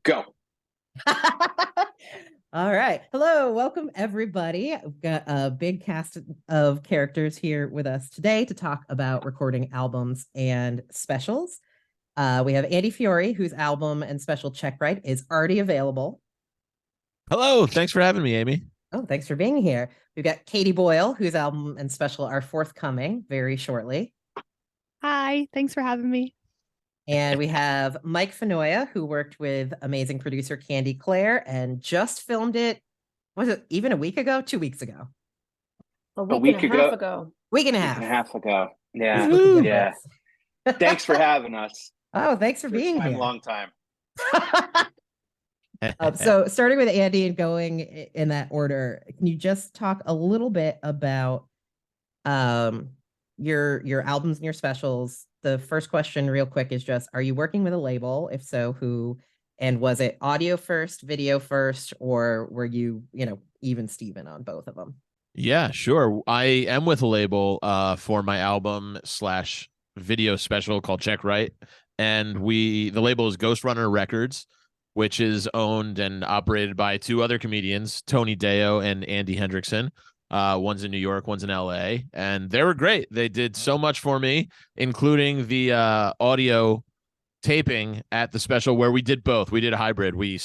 Go. All right. Hello. Welcome, everybody. We've got a big cast of characters here with us today to talk about recording albums and specials. We have Andy Fiori, whose album and special Check Right is already available. Hello. Thanks for having me, Amy. Oh, thanks for being here. We've got Katie Boyle, whose album and special are forthcoming very shortly. Hi. Thanks for having me. And we have Mike Finoia, who worked with amazing producer Candi Clare and just filmed it. Was it even a week ago? 2 weeks ago? A week and a half ago. Week and a half ago. Yeah. Woo-hoo. Yeah. Thanks for having us. Oh, thanks for First being time, here. long time. So starting with Andy and going in that order, can you just talk a little bit about your albums and your specials? The first question real quick is just, are you working with a label? If so, who? And was it audio first, video first, or were you, even Steven on both of them? Yeah, sure. I am with a label for my album / video special called Check Right. And the label is Ghost Runner Records, which is owned and operated by two other comedians, Tony Deo and Andy Hendrickson. One's in New York, one's in LA, and they were great. They did so much for me, including the audio taping at the special where we did both. We did a hybrid. We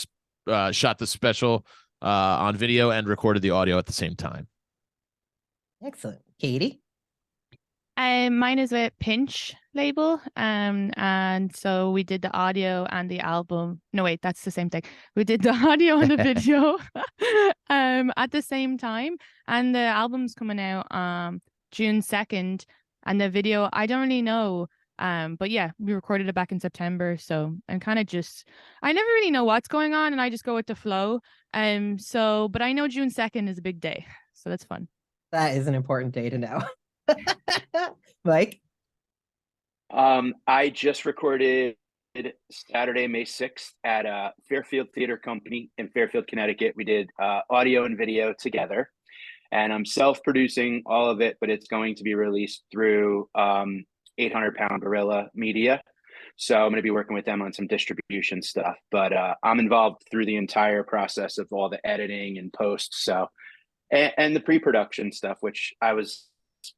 shot the special on video and recorded the audio at the same time. Excellent. Katie? Mine is with Pinch label. And so we did the audio and the album. No, wait, that's the same thing. We did the audio and the video at the same time. And the album's coming out June 2nd. And the video, I don't really know. But yeah, we recorded it back in September. So I'm kind of I never really know what's going on and I just go with the flow. But I know June 2nd is a big day. So that's fun. That is an important day to know. Mike? I just recorded Saturday, May 6th at Fairfield Theater Company in Fairfield, Connecticut. We did audio and video together. And I'm self-producing all of it, but it's going to be released through 800 Pound Gorilla Media. So I'm going to be working with them on some distribution stuff. But I'm involved through the entire process of all the editing and post. So and the pre-production stuff, which I was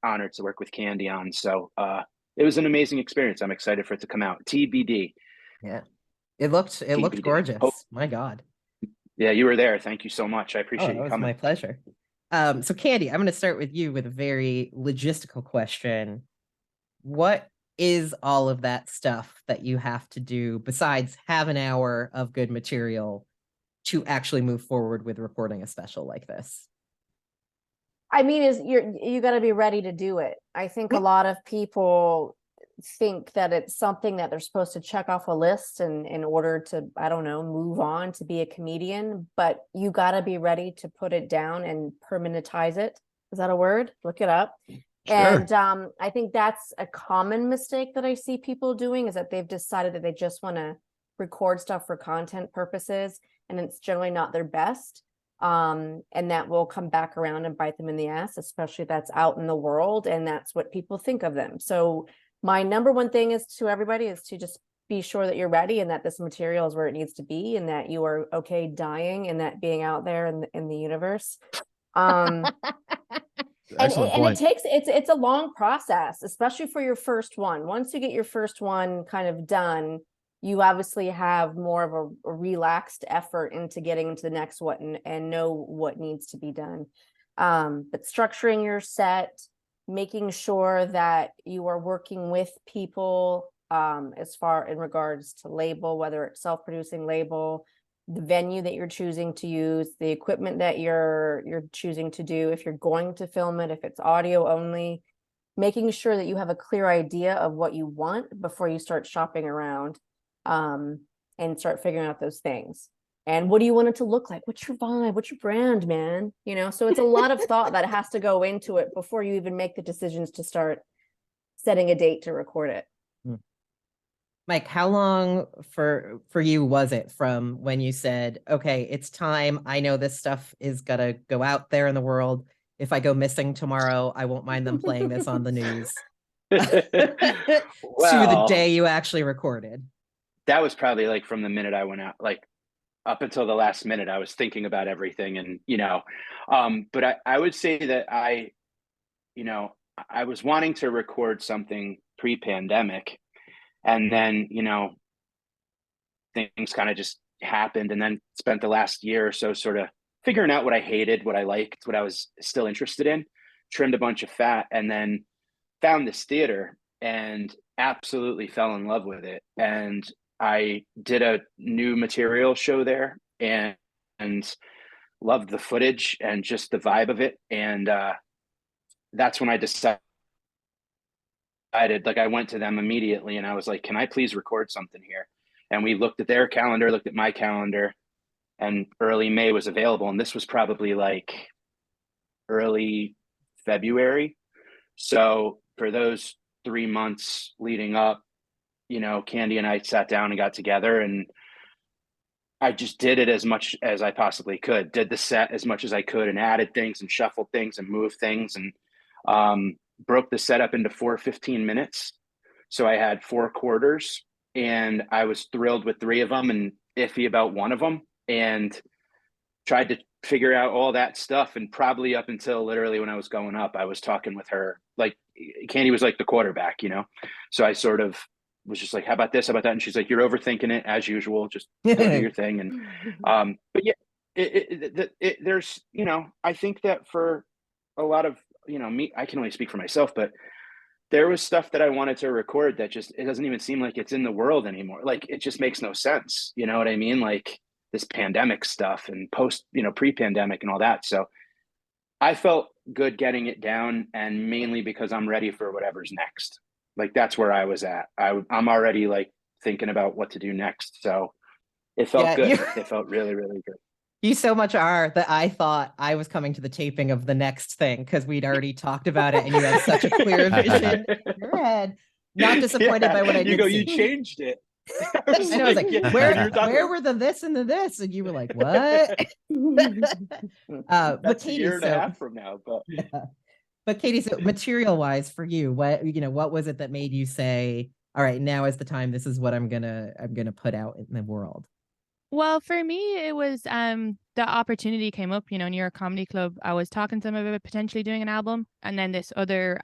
honored to work with Candi on. So it was an amazing experience. I'm excited for it to come out. TBD. Yeah, it looked gorgeous. Oh. My God. Yeah, you were there. Thank you so much. I appreciate you coming. My pleasure. So Candi, I'm going to start with you with a very logistical question. What is all of that stuff that you have to do besides have an hour of good material to actually move forward with recording a special like this? I mean, you got to be ready to do it. I think a lot of people think that it's something that they're supposed to check off a list in order to, I don't know, move on to be a comedian, but you got to be ready to put it down and permanentize it. Is that a word? Look it up. Sure. And I think that's a common mistake that I see people doing, is that they've decided that they just want to record stuff for content purposes, and it's generally not their best. And that will come back around and bite them in the ass, especially if that's out in the world and that's what people think of them. So my number one thing is to everybody is to just be sure that you're ready and that this material is where it needs to be and that you are okay dying and that being out there in the universe. And it's a long process, especially for your first one. Once you get your first one kind of done, you obviously have more of a relaxed effort into getting into the next one and know what needs to be done. But structuring your set, making sure that you are working with people as far in regards to label, whether it's self-producing label, the venue that you're choosing to use, the equipment that you're choosing to do, if you're going to film it, if it's audio only, making sure that you have a clear idea of what you want before you start shopping around. And start figuring out those things. And what do you want it to look like? What's your vibe? What's your brand, man? So it's a lot of thought that has to go into it before you even make the decisions to start setting a date to record it. Mike, how long for you was it from when you said, okay, it's time, I know this stuff is gonna go out there in the world. If I go missing tomorrow, I won't mind them playing this on the news. To the day you actually recorded? That was probably like from the minute I went out, like up until the last minute, I was thinking about everything, and but I would say that I was wanting to record something pre-pandemic, and then things kind of just happened, and then spent the last year or so sort of figuring out what I hated, what I liked, what I was still interested in, trimmed a bunch of fat, and then found this theater and absolutely fell in love with it. And I did a new material show there, and loved the footage and just the vibe of it. And that's when I decided, like, I went to them immediately and I was like, can I please record something here? And we looked at their calendar, looked at my calendar, and early May was available. And this was probably like early February. So for those 3 months leading up, Candi and I sat down and got together, and I just did it as much as I possibly could, did the set as much as I could, and added things and shuffled things and moved things, and broke the setup into 4 15 minutes. So I had 4 quarters, and I was thrilled with 3 of them and iffy about 1 of them, and tried to figure out all that stuff. And probably up until literally when I was going up, I was talking with her, like Candi was like the quarterback, so I sort of was just like, how about this, how about that? And she's like, you're overthinking it as usual, just go do your thing. And but yeah, there's I think that for a lot of me, I can only speak for myself, but there was stuff that I wanted to record that just, it doesn't even seem like it's in the world anymore. Like, it just makes no sense. You know what I mean? Like this pandemic stuff and pre-pandemic and all that. So I felt good getting it down, and mainly because I'm ready for whatever's next. Like, that's where I was at. I'm already like thinking about what to do next. So it felt good. It felt really, really good. You so much are that I thought I was coming to the taping of the next thing because we'd already talked about it, and you have such a clear vision in your head. Not disappointed by what I did. You changed it. I know. I was like, where were the this and the this? And you were like, what? But Katie, a year and a half from now. But yeah. But Katie, so material wise for you, what was it that made you say, all right, now is the time, this is what I'm gonna put out in the world? Well, for me, it was the opportunity came up, New York Comedy Club. I was talking to them about potentially doing an album, and then this other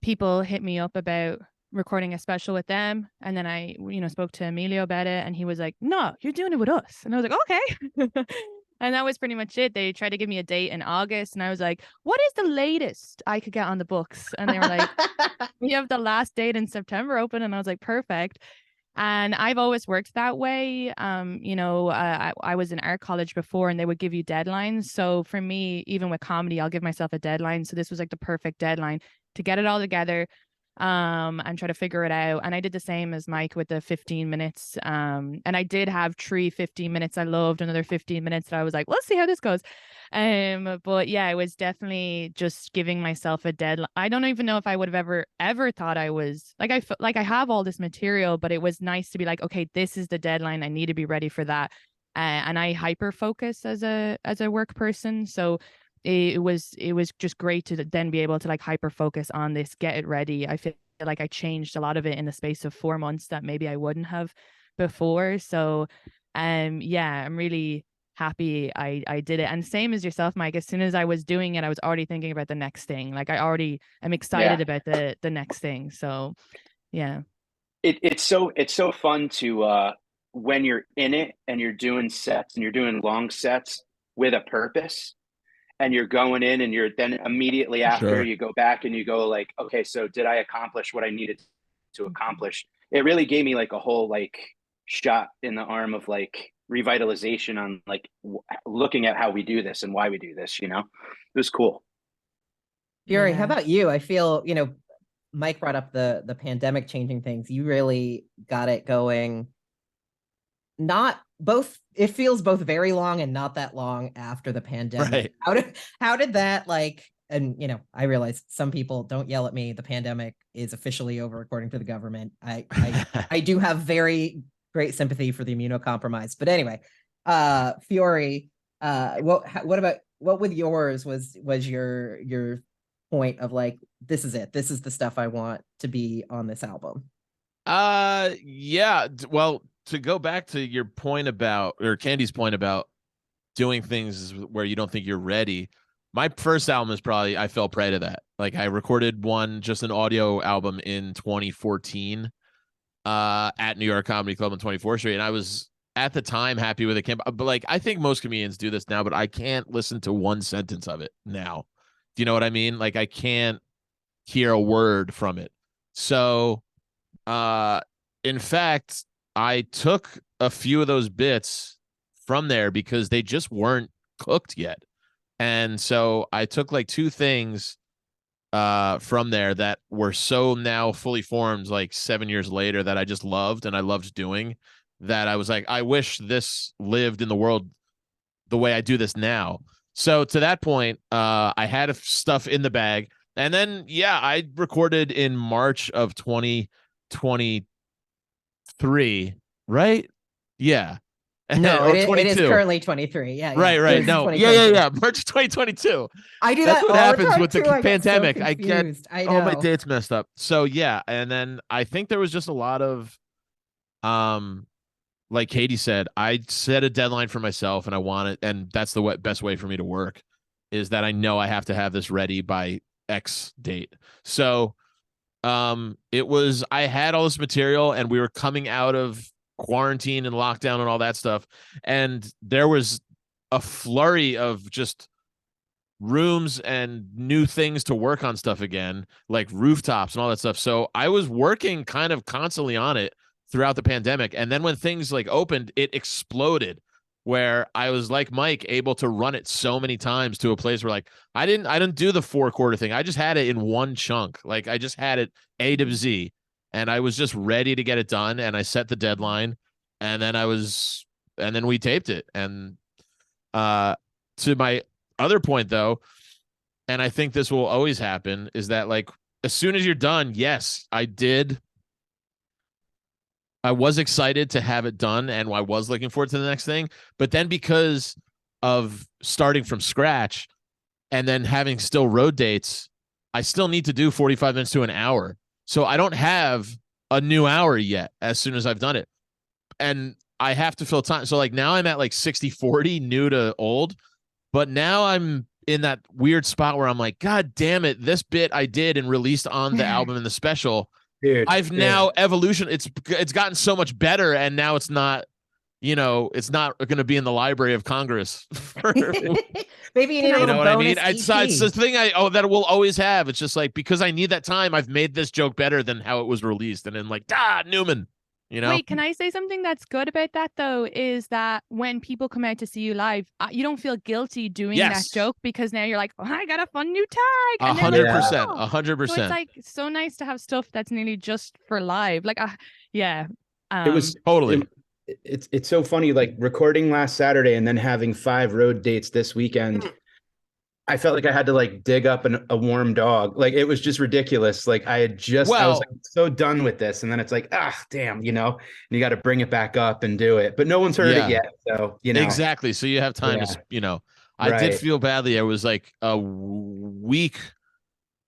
people hit me up about recording a special with them. And then I, spoke to Emilio about it, and he was like, no, you're doing it with us. And I was like, okay. And that was pretty much it. They tried to give me a date in August, and I was like, what is the latest I could get on the books? And they were like, we have the last date in September open. And I was like, perfect. And I've always worked that way. I was in art college before, and they would give you deadlines. So for me, even with comedy, I'll give myself a deadline. So this was like the perfect deadline to get it all together and try to figure it out. And I did the same as Mike with the 15 minutes. And I did have 15 minutes I loved, another 15 minutes that I was like, let's see how this goes. But yeah, it was definitely just giving myself a deadline. I don't even know if I would have ever thought I was like, I felt like I have all this material, but it was nice to be like, okay, this is the deadline. I need to be ready for that. And I hyper focus as a work person. So it was just great to then be able to like hyper focus on this, get it ready. I feel like I changed a lot of it in the space of 4 months that maybe I wouldn't have before. So yeah, I'm really happy I did it. And same as yourself, Mike, as soon as I was doing it, I was already thinking about the next thing. Like I already am excited about the next thing. So yeah. It's so fun to when you're in it and you're doing sets and you're doing long sets with a purpose, and you're going in and you're then immediately after you go back and you go like, okay, so did I accomplish what I needed to accomplish? It really gave me like a whole like shot in the arm of like revitalization on like looking at how we do this and why we do this, it was cool. Fiori, how about you? I feel, Mike brought up the pandemic changing things. You really got it going. It feels both very long and not that long after the pandemic. Right. How did that and I realize some people don't yell at me. The pandemic is officially over according to the government. I do have very great sympathy for the immunocompromised. But anyway, Fiori, what with yours was your point of like, this is it. This is the stuff I want to be on this album. Yeah. Well, to go back to your point about, or Candy's point about doing things where you don't think you're ready. My first album is probably, I fell prey to that. Like I recorded just an audio album in 2014 at New York Comedy Club on 24th Street. And I was at the time happy with it. But like, I think most comedians do this now, but I can't listen to one sentence of it now. Do you know what I mean? Like I can't hear a word from it. So, in fact, I took a few of those bits from there because they just weren't cooked yet. And so I took like two things from there that were so now fully formed like 7 years later that I just loved and I loved doing, that I was like, I wish this lived in the world the way I do this now. So to that point, I had stuff in the bag. And then, yeah, I recorded in March of 2023, right? Yeah. No, Or it is 22. currently 23. Yeah. Right. No, yeah. March 2022. I do That's that what all happens the time with the too. I get so pandemic. I get confused. all my dates messed up. So yeah, and then I think there was just a lot of, like Katie said, I set a deadline for myself, and I want it, and that's the best way for me to work, is that I know I have to have this ready by X date. So, I had all this material, and we were coming out of quarantine and lockdown and all that stuff, and there was a flurry of just rooms and new things to work on stuff again, like rooftops and all that stuff. So I was working kind of constantly on it throughout the pandemic, and then when things like opened, it exploded, where I was like Mike, able to run it so many times to a place where like I didn't do the 4-quarter thing. I just had it in one chunk. Like I just had it A to Z, and I was just ready to get it done, and I set the deadline, and then we taped it. And to my other point though, and I think this will always happen, is that like as soon as you're done, yes, I was excited to have it done, and I was looking forward to the next thing. But then because of starting from scratch and then having still road dates, I still need to do 45 minutes to an hour. So I don't have a new hour yet as soon as I've done it. And I have to fill time. So like now I'm at like 60-40 new to old, but now I'm in that weird spot where I'm like, God damn it, this bit I did and released on the album and the special. Dude, I've now evolution. It's gotten so much better, and now it's not, it's not going to be in the Library of Congress. Maybe you need a you know little what I bonus mean? It's the thing that we'll always have. It's just like, because I need that time, I've made this joke better than how it was released, and then like, Newman. Wait, can I say something that's good about that though? Is that when people come out to see you live, you don't feel guilty doing that joke, because now you're like, oh, I got a fun new tag. 100%, 100%. So it's like so nice to have stuff that's nearly just for live. Like, yeah. It was totally. It's so funny, like recording last Saturday and then having 5 road dates this weekend. I felt like I had to like dig up a warm dog. Like it was just ridiculous. Like I was like so done with this. And then it's like, damn, and you got to bring it back up and do it. But no one's heard it yet. So, Exactly. So you have time to, I did feel badly. I was like a week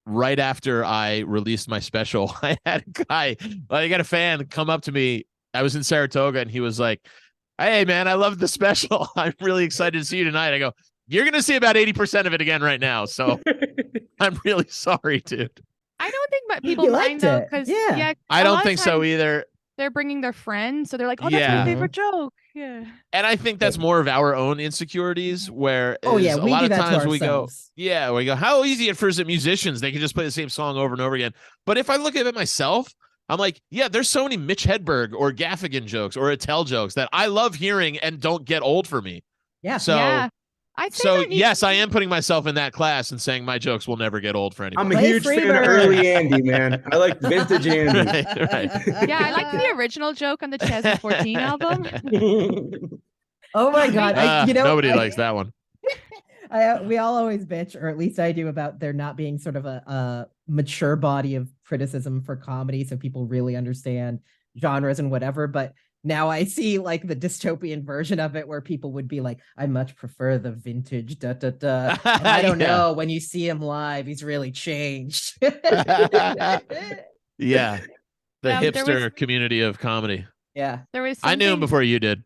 right after I released my special. I had I got a fan come up to me. I was in Saratoga, and he was like, hey man, I love the special. I'm really excited to see you tonight. I go, you're going to see about 80% of it again right now. So I'm really sorry, dude. I don't think people mind though, because I don't think so either. They're bringing their friends, so they're like, oh, that's my favorite joke. Yeah. And I think that's more of our own insecurities, where a lot of times we go, how easy it is for musicians. They can just play the same song over and over again. But if I look at it myself, I'm like, there's so many Mitch Hedberg or Gaffigan jokes or Attell jokes that I love hearing and don't get old for me. Yeah. So yes, I am putting myself in that class and saying my jokes will never get old for anybody. I'm a huge fan of early Andy, man. I like vintage Andy. Right. Yeah, I like the original joke on the 2014 album. Oh my God. Nobody likes that one. We all always bitch, or at least I do, about there not being sort of a mature body of criticism for comedy, so people really understand genres and whatever. But now I see like the dystopian version of it, where people would be like, I much prefer the vintage And I don't know, when you see him live, he's really changed. The hipster community of comedy. Yeah. There was I knew him something before you did.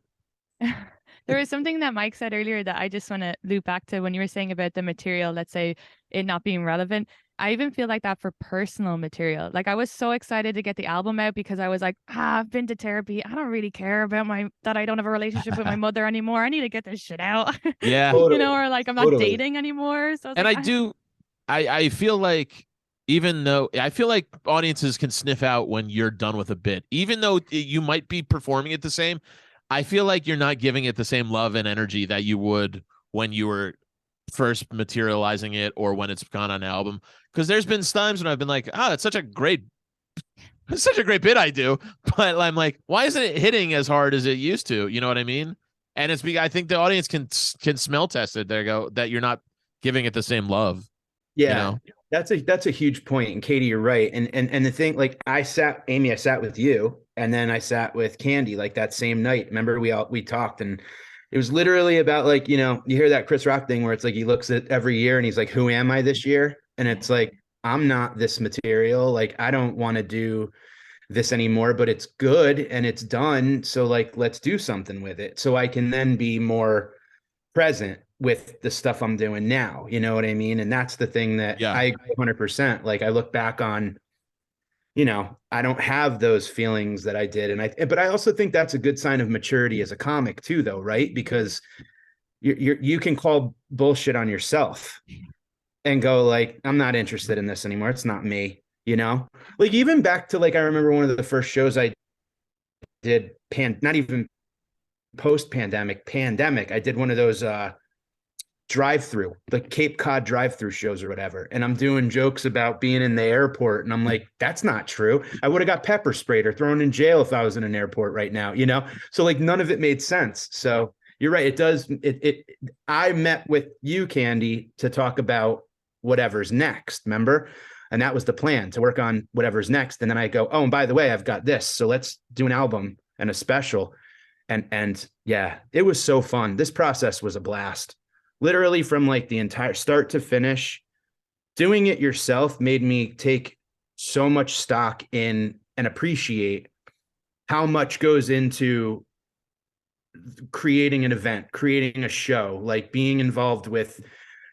there was something that Mike said earlier that I just want to loop back to when you were saying about the material, let's say it not being relevant. I even feel like that for personal material. Like I was so excited to get the album out because I was like, I've been to therapy. I don't really care about that I don't have a relationship with my mother anymore. I need to get this shit out. Yeah. Totally. You know, or like I'm not Totally. dating anymore. So I was And like, I do, I feel like, even though I feel like audiences can sniff out when you're done with a bit, even though you might be performing it the same, I feel like you're not giving it the same love and energy that you would when you were first materializing it or when it's gone on an album. Because there's been times when I've been like, oh, it's such a great bit I do, but I'm like, why isn't it hitting as hard as it used to? You know what I mean? And it's because I think the audience can smell test it. There you go, that you're not giving it the same love. Yeah. You know? That's a huge point. And Katie, you're right. And the thing, like I sat with you, and then I sat with Candi like that same night. Remember we talked, and it was literally about like, you hear that Chris Rock thing where it's like he looks at every year and he's like, who am I this year? And it's like, I'm not this material. Like, I don't want to do this anymore, but it's good and it's done. So like, let's do something with it. So I can then be more present with the stuff I'm doing now. You know what I mean? And that's the thing that I 100%, like I look back on, I don't have those feelings that I did. But I also think that's a good sign of maturity as a comic too, though, right? Because you can call bullshit on yourself and go like, I'm not interested in this anymore. It's not me, like even back to like, I remember one of the first shows I did not even pandemic, I did one of those, drive-through, like Cape Cod drive-through shows or whatever. And I'm doing jokes about being in the airport. And I'm like, that's not true. I would have got pepper sprayed or thrown in jail if I was in an airport right now, So like none of it made sense. So you're right. It does. I met with you, Candi, to talk about whatever's next, remember? And that was the plan, to work on whatever's next. And then I go, oh, and by the way, I've got this. So let's do an album and a special. And yeah, it was so fun. This process was a blast. Literally from like the entire start to finish. Doing it yourself made me take so much stock in and appreciate how much goes into creating an event, creating a show, like being involved with,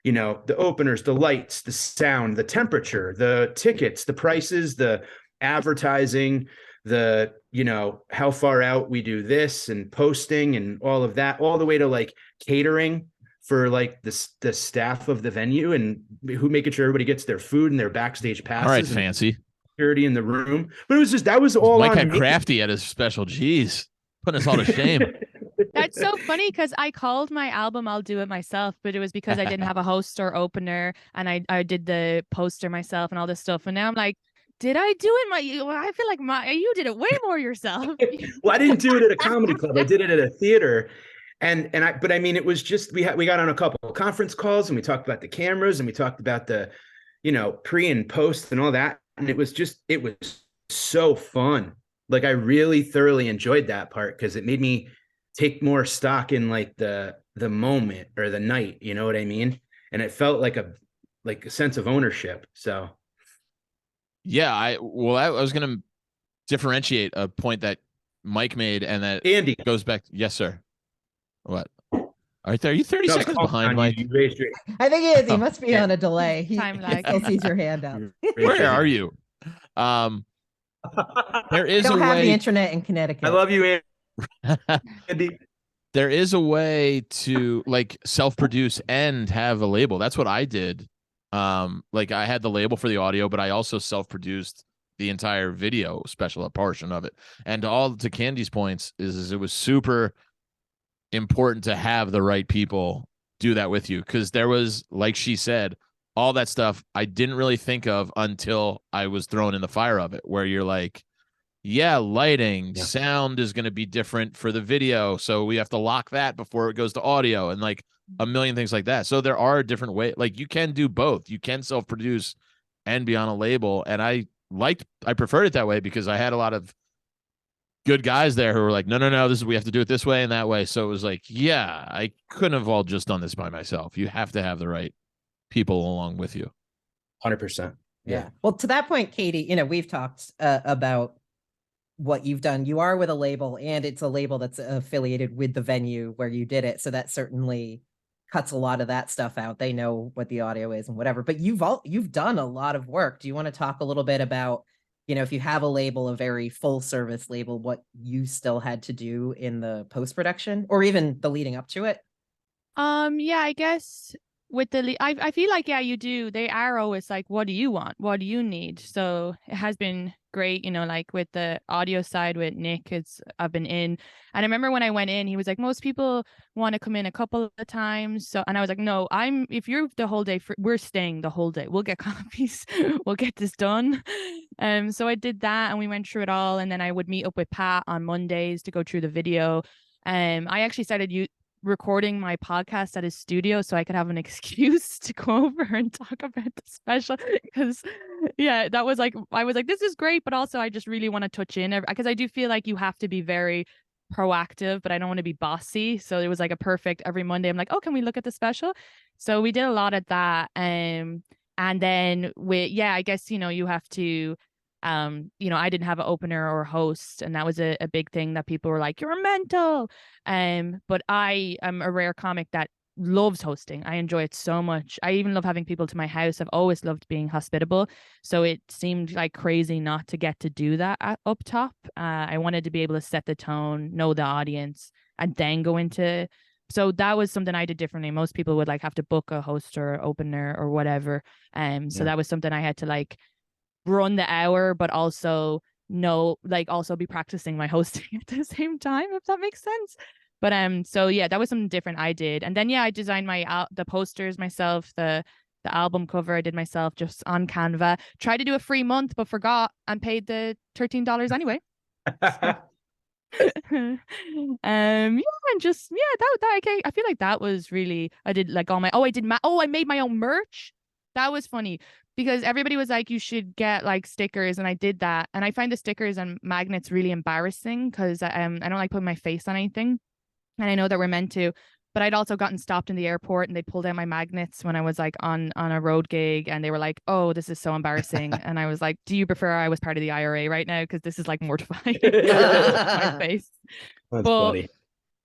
the openers, the lights, the sound, the temperature, the tickets, the prices, the advertising, the, how far out we do this and posting and all of that, all the way to like catering for like the staff of the venue and who making sure everybody gets their food and their backstage passes. All right, fancy security in the room. But it was just, that was all Mike on had me. crafty at his special. Jeez, putting us all to shame. That's so funny because I called my album I'll Do It Myself, but it was because I didn't have a host or opener, and I did the poster myself and all this stuff. And now I'm like, did I do it I feel like you did it way more yourself. Well, I didn't do it at a comedy club. I did it at a theater. But I mean, it was just, we got on a couple of conference calls and we talked about the cameras and we talked about the, pre and post and all that. And it was so fun. Like I really thoroughly enjoyed that part because it made me take more stock in like the moment or the night, you know what I mean? And it felt like a sense of ownership. So. Yeah. I was going to differentiate a point that Mike made and that Andy goes back. Yes, sir. What? Are you 30 seconds behind, Mike? I think he is. He must be on a delay. He Time lag. still sees your hand up. Where are you? There is Don't a have way. the internet in Connecticut. I love you, Andy. There is a way to like self-produce and have a label. That's what I did. Like I had the label for the audio, but I also self-produced the entire video special, a portion of it. And all to Candi's points is it was super important to have the right people do that with you, because there was, like she said, all that stuff I didn't really think of until I was thrown in the fire of it, where you're like, yeah, lighting, sound is going to be different for the video, so we have to lock that before it goes to audio, and like a million things like that. So there are different ways, like you can do both. You can self-produce and be on a label, and I preferred it that way because I had a lot of good guys there who were like, no, we have to do it this way and that way. So it was like, yeah, I couldn't have all just done this by myself. You have to have the right people along with you. 100%. Yeah. Well, to that point, Katie, we've talked about what you've done. You are with a label, and it's a label that's affiliated with the venue where you did it. So that certainly cuts a lot of that stuff out. They know what the audio is and whatever, but you've done a lot of work. Do you want to talk a little bit about, if you have a label, a very full service label, what you still had to do in the post-production or even the leading up to it? Yeah, I guess with I feel like, yeah, you do. They are always like, what do you want? What do you need? So it has been great, like with the audio side with Nick, I've been in. And I remember when I went in, he was like, most people want to come in a couple of times. So, and I was like, no, if you're the whole day, we're staying the whole day. We'll get copies. We'll get this done. So I did that and we went through it all. And then I would meet up with Pat on Mondays to go through the video. I actually started recording my podcast at his studio so I could have an excuse to go over and talk about the special, because that was like, I was like, this is great, but also I just really want to touch in, because I do feel like you have to be very proactive, but I don't want to be bossy. So it was like a perfect every Monday. I'm like, oh, can we look at the special? So we did a lot of that. And then I guess, you have to, I didn't have an opener or host, and that was a big thing that people were like, you're mental. But I am a rare comic that loves hosting. I enjoy it so much. I even love having people to my house. I've always loved being hospitable. So it seemed like crazy not to get to do that up top. I wanted to be able to set the tone, know the audience, and then go into. So that was something I did differently. Most people would like have to book a host or opener or whatever. So that was something I had to like run the hour, but also also be practicing my hosting at the same time, if that makes sense. But so yeah, that was something different I did. And then I designed the posters myself, the album cover I did myself just on Canva. Tried to do a free month but forgot and paid the $13 anyway. And just that okay, I feel like that was really, I did like all my I made my own merch. That was funny because everybody was like, you should get like stickers, and I did that. And I find the stickers and magnets really embarrassing because I don't like putting my face on anything, and I know that we're meant to, but I'd also gotten stopped in the airport and they pulled out my magnets when I was like on a road gig, and they were like, oh, this is so embarrassing. And I was like, do you prefer I was part of the IRA right now, because this is like mortifying. My face. That's funny.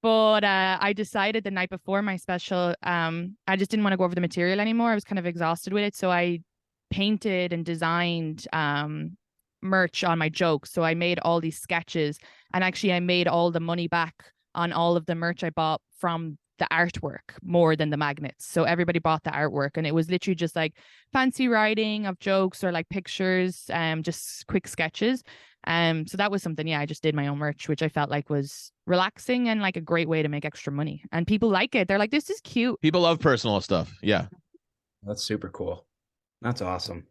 But I decided the night before my special, I just didn't want to go over the material anymore. I was kind of exhausted with it. So I painted and designed merch on my jokes. So I made all these sketches, and actually I made all the money back on all of the merch I bought from the artwork more than the magnets. So everybody bought the artwork, and it was literally just like fancy writing of jokes or like pictures, just quick sketches. So that was something, I just did my own merch, which I felt like was relaxing and like a great way to make extra money. And people like it. They're like, this is cute. People love personal stuff. Yeah. That's super cool. That's awesome.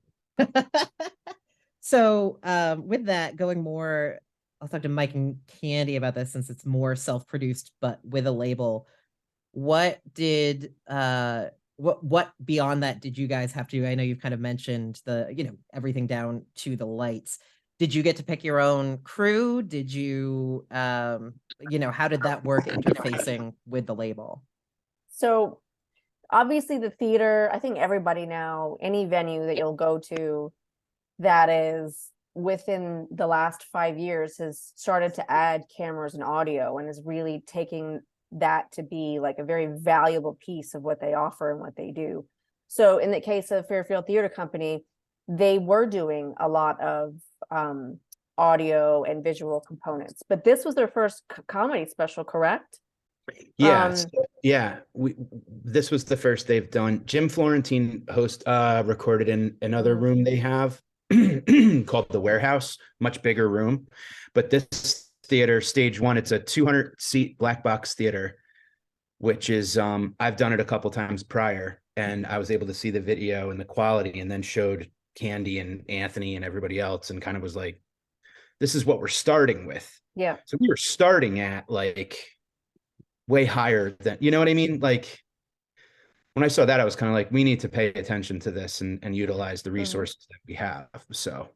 So with that, going more, I'll talk to Mike and Candi about this since it's more self-produced, but with a label. What did what beyond that did you guys have to do? I know you've kind of mentioned the, everything down to the lights. Did you get to pick your own crew? Did you how did that work interfacing with the label? So obviously the theater, I think everybody now, any venue that you'll go to that is within the last 5 years has started to add cameras and audio, and is really taking that to be like a very valuable piece of what they offer and what they do. So in the case of Fairfield Theater Company, they were doing a lot of audio and visual components, but this was their first comedy special, correct? Yeah. This was the first they've done. Jim Florentine recorded in another room they have called the Warehouse, much bigger room. But this theater, stage one, it's a 200-seat black box theater, which is I've done it a couple times prior, and I was able to see the video and the quality, and then showed Candi and Anthony and everybody else, and kind of was like, this is what we're starting with. Yeah. So we were starting at like way higher than, you know what I mean? Like when I saw that, I was kind of like, we need to pay attention to this and utilize the resources that we have. So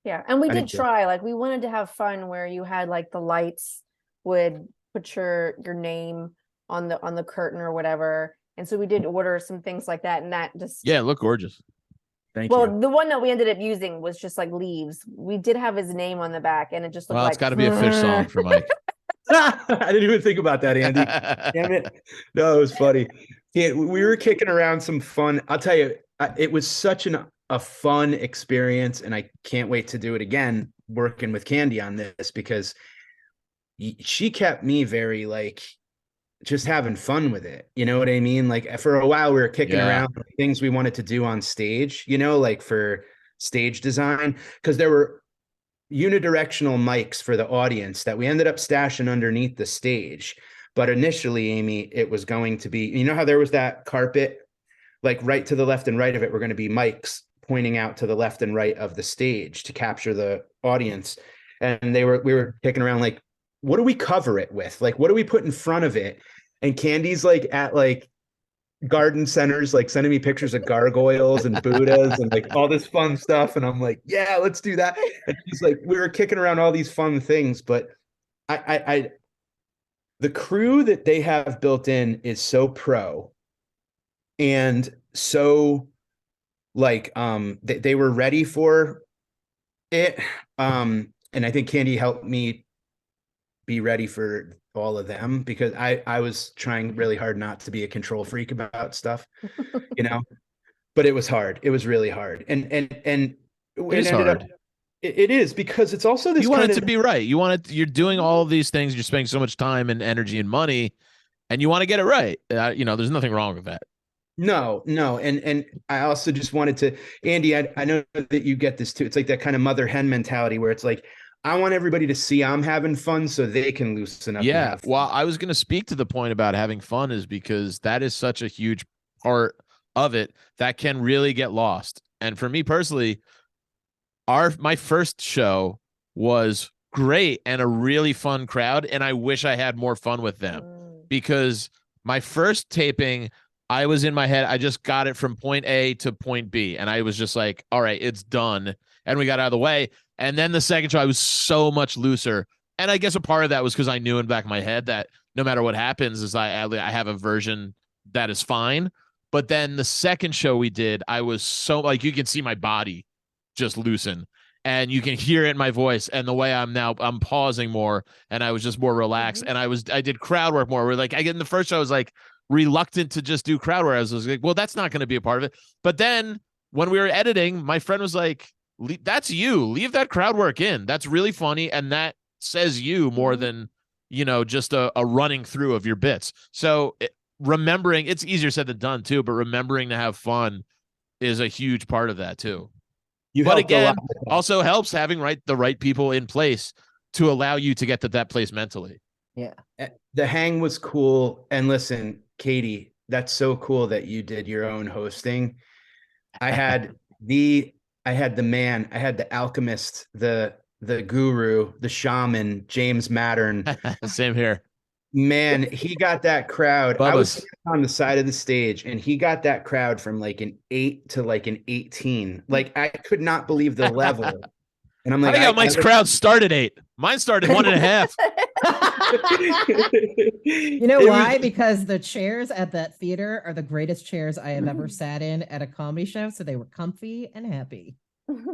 yeah, and we did try, like we wanted to have fun where you had like the lights would put your name on the curtain or whatever. And so we did order some things like that, and that just it looked gorgeous. Thank Well, you. the one that we ended up using was just like leaves. We did have his name on the back, and it just looked Well, like it's got to be a fish song for Mike. I didn't even think about that, Andy. Damn it. No, it was funny. Yeah, we were kicking around some fun. I'll tell you, it was such a fun experience, and I can't wait to do it again working with Candi on this, because she kept me very like just having fun with it. You know what I mean? Like for a while we were kicking Yeah. around things we wanted to do on stage, like for stage design, because there were unidirectional mics for the audience that we ended up stashing underneath the stage. But initially, Amy, it was going to be, how there was that carpet, like right to the left and right of it were going to be mics pointing out to the left and right of the stage to capture the audience. And we were kicking around like, what do we cover it with? Like, what do we put in front of it? And Candy's like at like garden centers, like sending me pictures of gargoyles and Buddhas and like all this fun stuff. And I'm like, yeah, let's do that. And she's like, we were kicking around all these fun things, but the crew that they have built in is so pro and so like, they were ready for it. And I think Candi helped me be ready for all of them, because I was trying really hard not to be a control freak about stuff, but it was hard. It was really hard. And it is ended hard. up, it is, because it's also this You want kind it to be right. You're doing all of these things. You're spending so much time and energy and money, and you want to get it right. There's nothing wrong with that. No. And I also just wanted to, Andy, I know that you get this too. It's like that kind of mother hen mentality where it's like, I want everybody to see I'm having fun so they can loosen up. Yeah. Well, I was going to speak to the point about having fun, is because that is such a huge part of it that can really get lost. And for me personally, my first show was great and a really fun crowd, and I wish I had more fun with them, because my first taping, I was in my head, I just got it from point A to point B, and I was just like, all right, it's done, and we got out of the way. And then the second show, I was so much looser, and I guess a part of that was because I knew in the back of my head that no matter what happens, is I have a version that is fine. But then the second show we did, I was so like, you can see my body just loosen, and you can hear it in my voice, and the way I'm pausing more, and I was just more relaxed. And I did crowd work more. Where like in the first show, I was like reluctant to just do crowd work. I was like, well, that's not going to be a part of it. But then when we were editing, my friend was like, that's you, leave that crowd work in. That's really funny. And that says you more than, just a running through of your bits. So remembering, it's easier said than done too, but remembering to have fun is a huge part of that too. But again, also helps having the right people in place to allow you to get to that place mentally. Yeah. The hang was cool. And listen, Katie, that's so cool that you did your own hosting. I had the man, I had the alchemist, the guru, the shaman, James Mattern. Same here. Man, he got that crowd. Bubba's. I was on the side of the stage, and he got that crowd from like an 8 to like an 18. Like, I could not believe the level. And I'm like, I got Mike's crowd started 8. Mine started 1.5. You know why? Because the chairs at that theater are the greatest chairs I have ever sat in at a comedy show. So they were comfy and happy.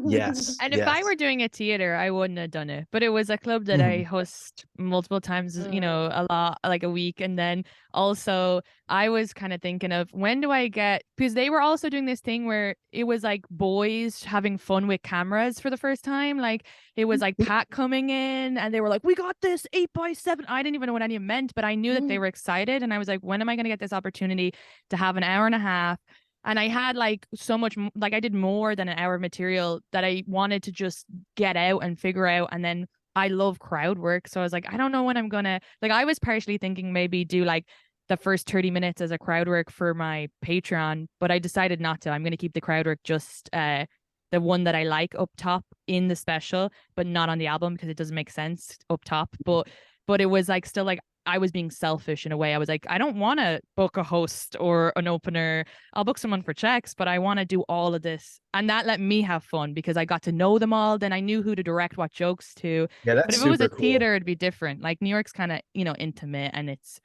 Yes. And if I were doing a theater, I wouldn't have done it. But it was a club that I host multiple times, a lot, like a week. And then also I was kind of thinking of, when do I get, because they were also doing this thing where it was like boys having fun with cameras for the first time. Like it was like Pat coming in and they were like, we got this 8x7. I didn't even know what any of it meant, but I knew that they were excited. And I was like, when am I going to get this opportunity to have an hour and a half? And I had like so much, like I did more than an hour of material that I wanted to just get out and figure out. And then I love crowd work. So I was like, I don't know when I'm going to, like, I was partially thinking maybe do like the first 30 minutes as a crowd work for my Patreon, but I decided not to. I'm going to keep the crowd work just the one that I like up top in the special, but not on the album because it doesn't make sense up top. But it was like still like, I was being selfish in a way. I was like, I don't want to book a host or an opener. I'll book someone for checks, but I want to do all of this. And that let me have fun because I got to know them all. Then I knew who to direct what jokes to. Yeah, that's but if it was a cool. theater, it'd be different. Like New York's kind of, intimate and that's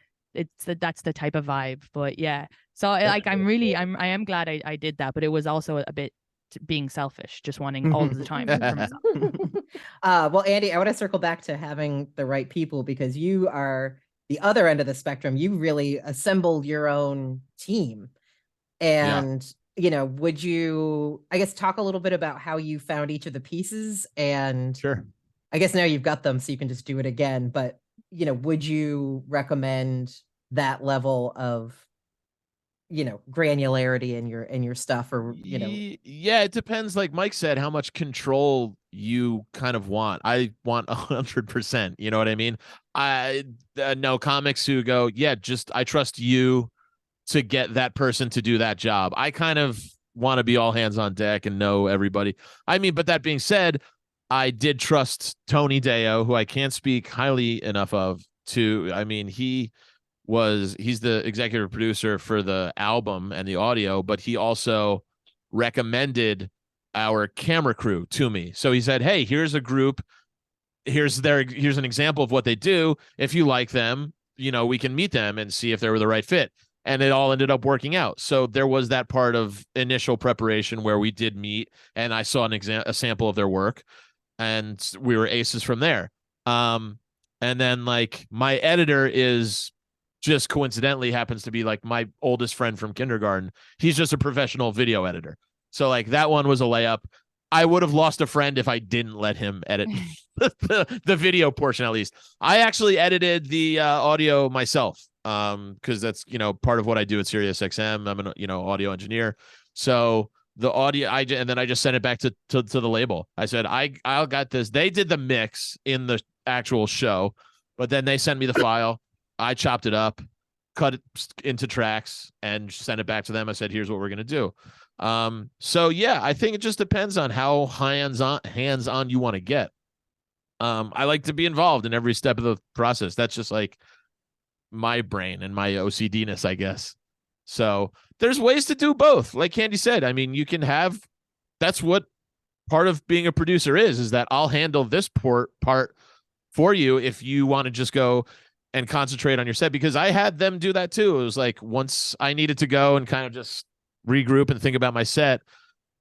the type of vibe. But yeah. So like, I am glad I did that, but it was also a bit being selfish, just wanting all of the time for myself. Well, Andy, I want to circle back to having the right people, because you are the other end of the spectrum. You really assembled your own team. And, you know, would you, I guess, talk a little bit about how you found each of the pieces? And Sure. I guess now you've got them, so you can just do it again. But, you know, would you recommend that level of, you know, granularity in your stuff, or, you know? Yeah, it depends. Like Mike said, how much control you kind of want. I want 100%. You know what I mean? I know comics who go, yeah, just I trust you to get that person to do that job. I kind of want to be all hands on deck and know everybody. I mean, but that being said, I did trust Tony Deo, who I can't speak highly enough of, to, I mean, he's the executive producer for the album and the audio, but he also recommended our camera crew to me. So he said, hey, here's a group. Here's an example of what they do. If you like them, you know, we can meet them and see if they were the right fit. And it all ended up working out. So there was that part of initial preparation where we did meet, and I saw a sample of their work, and we were aces from there. And then like my editor is just coincidentally happens to be like my oldest friend from kindergarten. He's just a professional video editor. So like that one was a layup. I would have lost a friend if I didn't let him edit the video portion, at least. I actually edited the audio myself, because that's, you know, part of what I do at SiriusXM. I'm an, you know, audio engineer. So the audio, and then I just sent it back to the label. I said, I got this. They did the mix in the actual show, but then they sent me the file. I chopped it up, cut it into tracks, and sent it back to them. I said, here's what we're going to do. So yeah, I think it just depends on how hands on you want to get. I like to be involved in every step of the process. That's just like my brain and my OCD-ness, I guess. So there's ways to do both. Like Candi said, I mean, you can have, that's what part of being a producer is that I'll handle this part for you if you want to just go and concentrate on your set, because I had them do that too. It was like, once I needed to go and kind of just regroup and think about my set,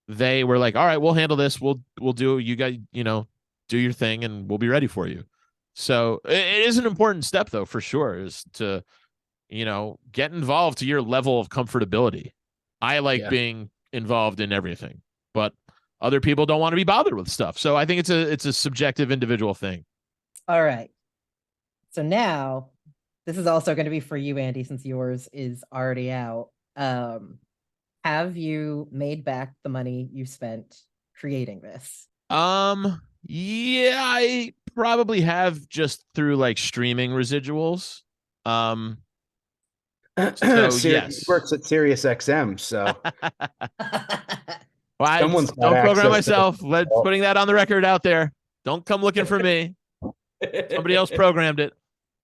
they were like, all right, we'll handle this. We'll do, you guys, you know, do your thing and we'll be ready for you. So it is an important step though, for sure, is to, you know, get involved to your level of comfortability. I like being involved in everything, but other people don't want to be bothered with stuff. So I think it's a subjective individual thing. All right. So now this is also going to be for you, Andy, since yours is already out. Have you made back the money you spent creating this? Yeah, I probably have, just through like streaming residuals. So yes, works at SiriusXM, so well, someone's don't program myself. Putting that on the record out there. Don't come looking for me. Somebody else programmed it.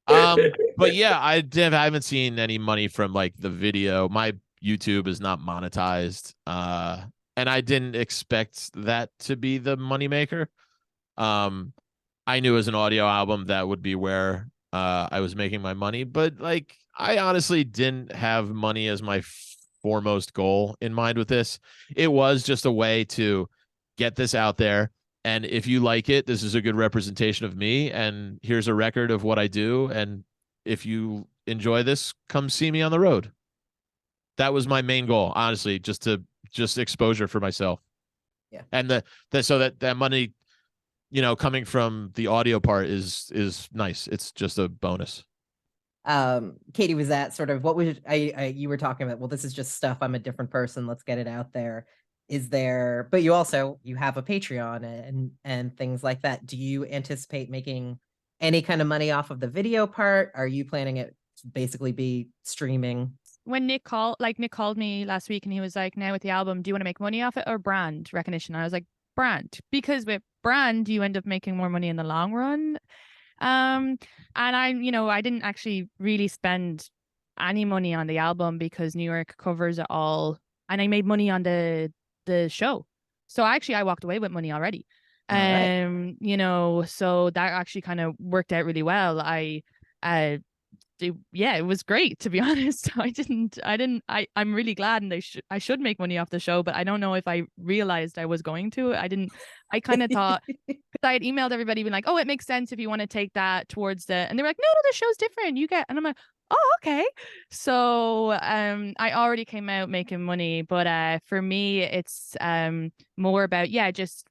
But yeah, I haven't seen any money from like the video. My YouTube is not monetized. And I didn't expect that to be the moneymaker. I knew as an audio album that would be where I was making my money, but like I honestly didn't have money as my foremost goal in mind with this. It was just a way to get this out there. And if you like it, this is a good representation of me. And here's a record of what I do. And if you enjoy this, come see me on the road. That was my main goal, honestly, just exposure for myself. Yeah. And so that money, you know, coming from the audio part is nice. It's just a bonus. Katie, was that sort of what was you were talking about? Well, this is just stuff. I'm a different person. Let's get it out there. Is there, but you have a Patreon and things like that. Do you anticipate making any kind of money off of the video part? Are you planning it to basically be streaming? When Nick called me last week and he was like, now with the album, do you want to make money off it or brand recognition? I was like, brand, because with brand, you end up making more money in the long run. And I didn't actually really spend any money on the album because New York covers it all. And I made money on the show. So actually I walked away with money already. Right. So that actually kind of worked out really well. I it was great, to be honest. I'm really glad, and I should make money off the show, but I don't know if I realized I was going to. I kind of thought, because I had emailed everybody being like, oh, it makes sense if you want to take that towards and they were like, no, the show's different. You get, and I'm like, oh, okay. So I already came out making money, but for me it's more about just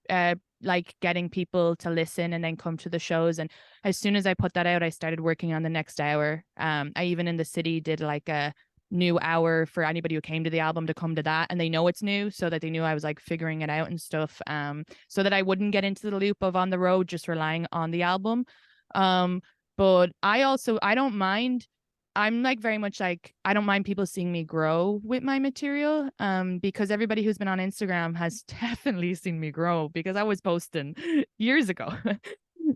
like getting people to listen and then come to the shows. And as soon as I put that out, I started working on the next hour. I even in the city did like a new hour for anybody who came to the album to come to that, and they know it's new, so that they knew I was like figuring it out and stuff, so that I wouldn't get into the loop of on the road just relying on the album. But I don't mind. I'm like very much like, I don't mind people seeing me grow with my material, because everybody who's been on Instagram has definitely seen me grow, because I was posting years ago.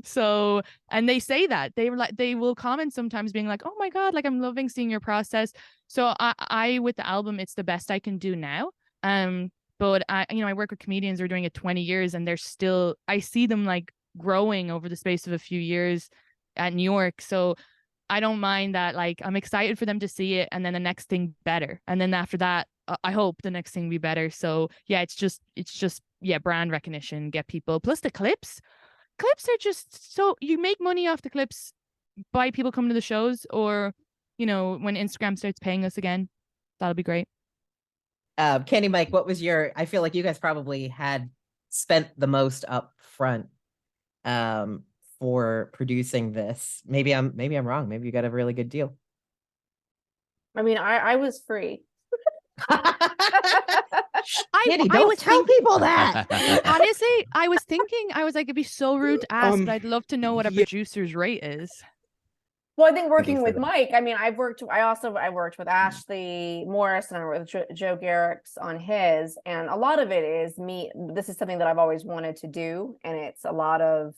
So, and they say that they will comment sometimes being like, oh my God, like I'm loving seeing your process. So I with the album, it's the best I can do now. But I work with comedians who are doing it 20 years and they're still, I see them like growing over the space of a few years at New York. So I don't mind that. Like, I'm excited for them to see it, and then the next thing better, and then after that, I hope the next thing be better. So yeah, it's just brand recognition, get people. Plus the clips are just so, you make money off the clips by people coming to the shows, or when Instagram starts paying us again, that'll be great. Candi, Mike, what was I feel like you guys probably had spent the most up front for producing this. Maybe I'm wrong. Maybe you got a really good deal. I mean, I was free. Candi, don't tell people that. Honestly, I was thinking, I was like, it'd be so rude to ask, but I'd love to know what a producer's rate is. Well, I think working with Mike, I mean, I worked with Ashley Morris, and I worked with Joe Garrix on his, and a lot of it is me. This is something that I've always wanted to do, and it's a lot of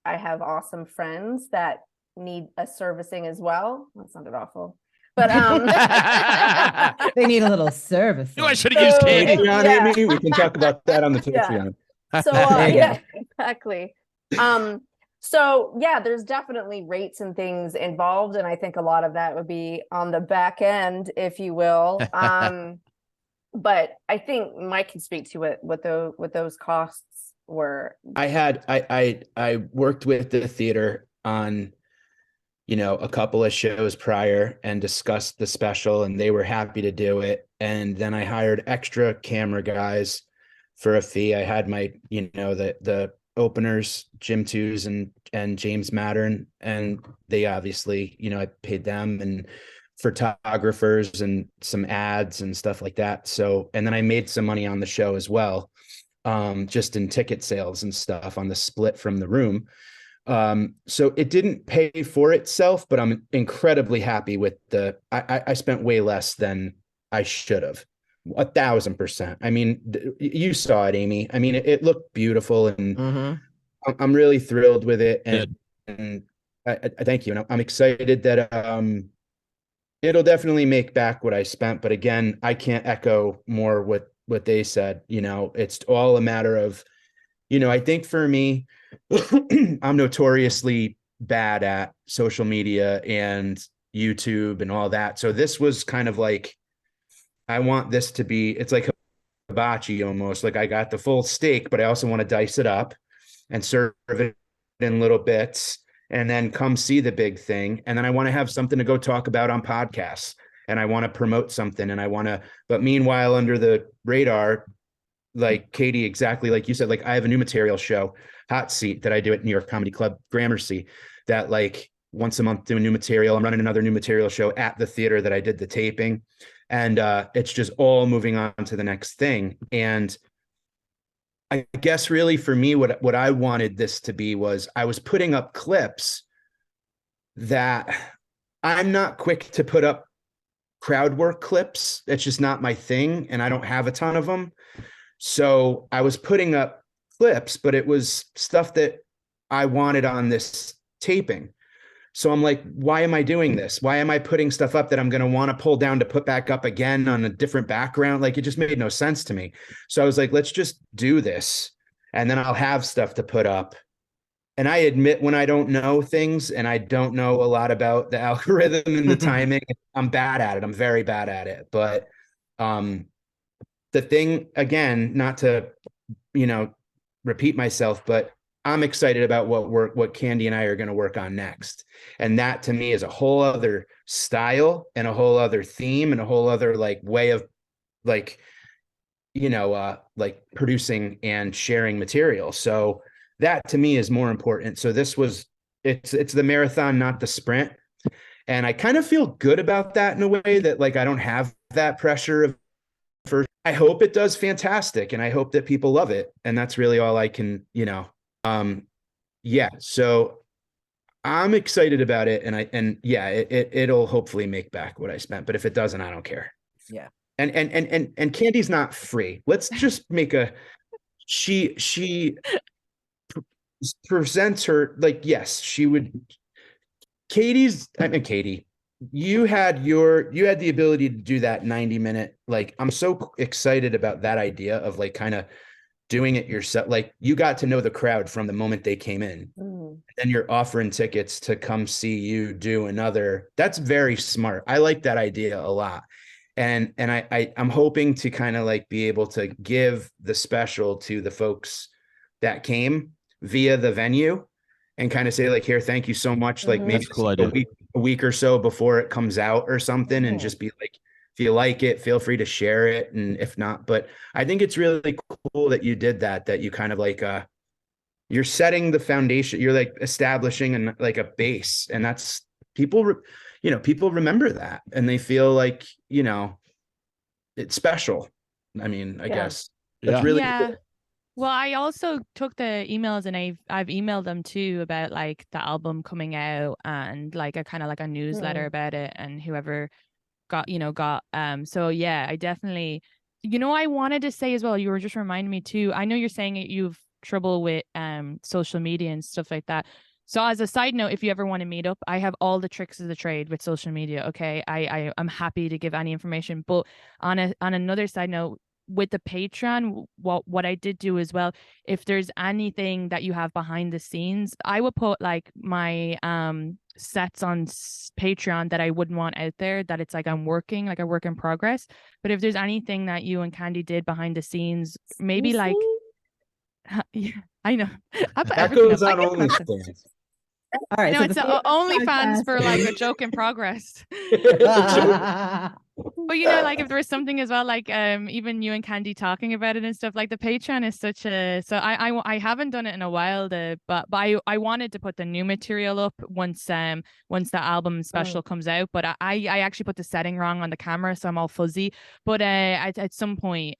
I have awesome friends that need a servicing as well. That sounded awful. But they need a little service. I should have used Katie. Amy, we can talk about that on the Patreon. So yeah, exactly. So yeah, there's definitely rates and things involved, and I think a lot of that would be on the back end, if you will. But I think Mike can speak to what those costs were. I worked with the theater on a couple of shows prior and discussed the special, and they were happy to do it. And then I hired extra camera guys for a fee. I had my the openers, Jim Tews and James Mattern, and they obviously I paid them, and photographers and some ads and stuff like that. So, and then I made some money on the show as well, just in ticket sales and stuff on the split from the room. So it didn't pay for itself, but I'm incredibly happy with I spent way less than I should have. 1,000%. I mean, you saw it, Amy. I mean, it looked beautiful, and I'm really thrilled with it. And I thank you. And I'm excited that it'll definitely make back what I spent. But again, I can't echo more what they said. It's all a matter of, I think for me, I'm notoriously bad at social media and YouTube and all that. So this was kind of like, I want this to be, it's like hibachi almost. Like I got the full steak, but I also want to dice it up and serve it in little bits, and then come see the big thing. And then I want to have something to go talk about on podcasts, and I want to promote something, and but meanwhile, under the radar, like Katie, exactly like you said, like I have a new material show, Hot Seat, that I do at New York Comedy Club, Gramercy, that like once a month doing new material. I'm running another new material show at the theater that I did the taping. And it's just all moving on to the next thing. And I guess really for me, what I wanted this to be was, I was putting up clips that I'm not quick to put up crowd work clips. It's just not my thing, and I don't have a ton of them. So I was putting up clips, but it was stuff that I wanted on this taping. So I'm like, why am I doing this? Why am I putting stuff up that I'm going to want to pull down to put back up again on a different background? Like, it just made no sense to me. So I was like, let's just do this, and then I'll have stuff to put up. and I admit when I don't know things and I don't know a lot about the algorithm and the timing, I'm bad at it. I'm very bad at it. But the thing, again, not to, repeat myself, but I'm excited about what Candi and I are going to work on next. And that to me is a whole other style and a whole other theme and a whole other like way of like, like producing and sharing material. So that to me is more important. So it's the marathon, not the sprint. And I kind of feel good about that in a way that like, I don't have that pressure of first. I hope it does fantastic. And I hope that people love it. And that's really all I can, so I'm excited about it. And it'll hopefully make back what I spent, but if it doesn't, I don't care. Yeah. And Candy's not free. Let's just make she presents her like, yes, she would. Katie, you had the ability to do that 90-minute. Like, I'm so excited about that idea of like kind of doing it yourself. Like, you got to know the crowd from the moment they came in. And you're offering tickets to come see you do another. That's very smart. I like that idea a lot. And I'm hoping to kind of like be able to give the special to the folks that came via the venue and kind of say like, here, thank you so much. Like maybe cool a week or so before it comes out or something, and just be like, if you like it, feel free to share it. And if not, but I think it's really cool that you did that you kind of like, you're setting the foundation. You're like establishing like a base, and that's people remember that, and they feel like, it's special. I mean, I guess that's really cool. Well, I also took the emails and I've emailed them too about like the album coming out and like a kind of like a newsletter about it, and whoever got so yeah, I definitely, I wanted to say as well, you were just reminding me too, I know you're saying you've trouble with social media and stuff like that. So as a side note, if you ever want to meet up, I have all the tricks of the trade with social media. Okay. I'm happy to give any information, but on another side note, with the Patreon, what I did do as well, if there's anything that you have behind the scenes, I would put like my sets on Patreon that I wouldn't want out there, that it's like I'm working, like a work in progress. But if there's anything that you and Candi did behind the scenes, maybe like yeah, I know. That goes on OnlyFans. All right. No, it's OnlyFans for like a joke in progress. But like if there was something as well, like even you and Candi talking about it and stuff, like the Patreon is such a, so I haven't done it in a while, but I wanted to put the new material up once the album special comes out, but I actually put the setting wrong on the camera, so I'm all fuzzy. But at some point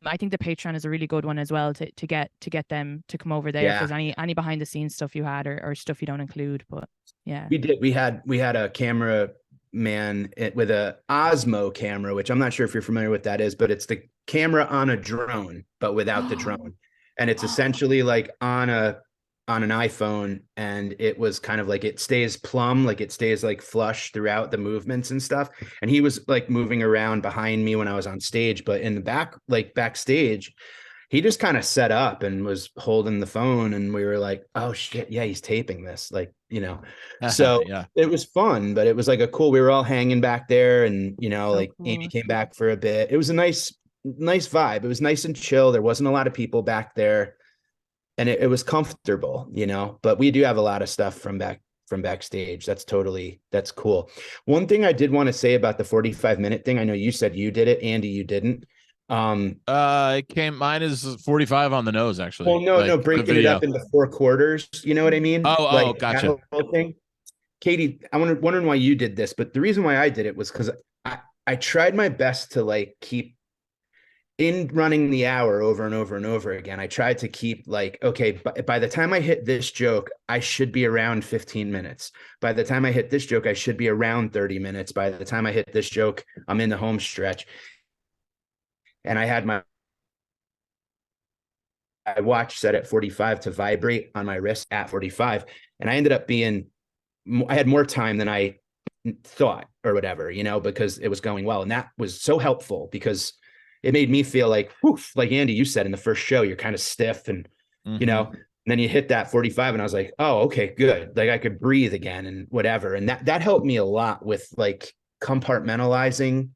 I think the Patreon is a really good one as well to get them to come over there if there's any behind the scenes stuff you had or stuff you don't include. But yeah, we had a camera man with a Osmo camera, which I'm not sure if you're familiar with that is, but it's the camera on a drone but without the drone, and it's essentially like on an iPhone, and it was kind of like it stays plumb, like it stays like flush throughout the movements and stuff. And he was like moving around behind me when I was on stage, but in the back, like backstage, he just kind of set up and was holding the phone, and we were like, oh shit, yeah, he's taping this, like, so it was fun, but it was like we were all hanging back there, and like cool. Amy came back for a bit. It was a nice vibe. It was nice and chill. There wasn't a lot of people back there, and it was comfortable, but we do have a lot of stuff from backstage. That's cool. One thing I did want to say about the 45-minute thing, I know you said you did it, Andy, you didn't. Mine is 45 on the nose, actually. Well, no, breaking it up into 4 quarters. You know what I mean? Oh, gotcha. That whole thing. Katie, I'm wondering why you did this, but the reason why I did it was because I tried my best to like keep in running the hour over and over and over again. I tried to keep like, okay, by the time I hit this joke, I should be around 15 minutes. By the time I hit this joke, I should be around 30 minutes. By the time I hit this joke, I'm in the home stretch. And I had my watch set at 45 to vibrate on my wrist at 45. And I ended up I had more time than I thought or whatever, because it was going well. And that was so helpful because it made me feel like, woof, like Andy, you said in the first show, you're kind of stiff and, then you hit that 45 and I was like, oh, okay, good. Like I could breathe again and whatever. And that helped me a lot with like compartmentalizing.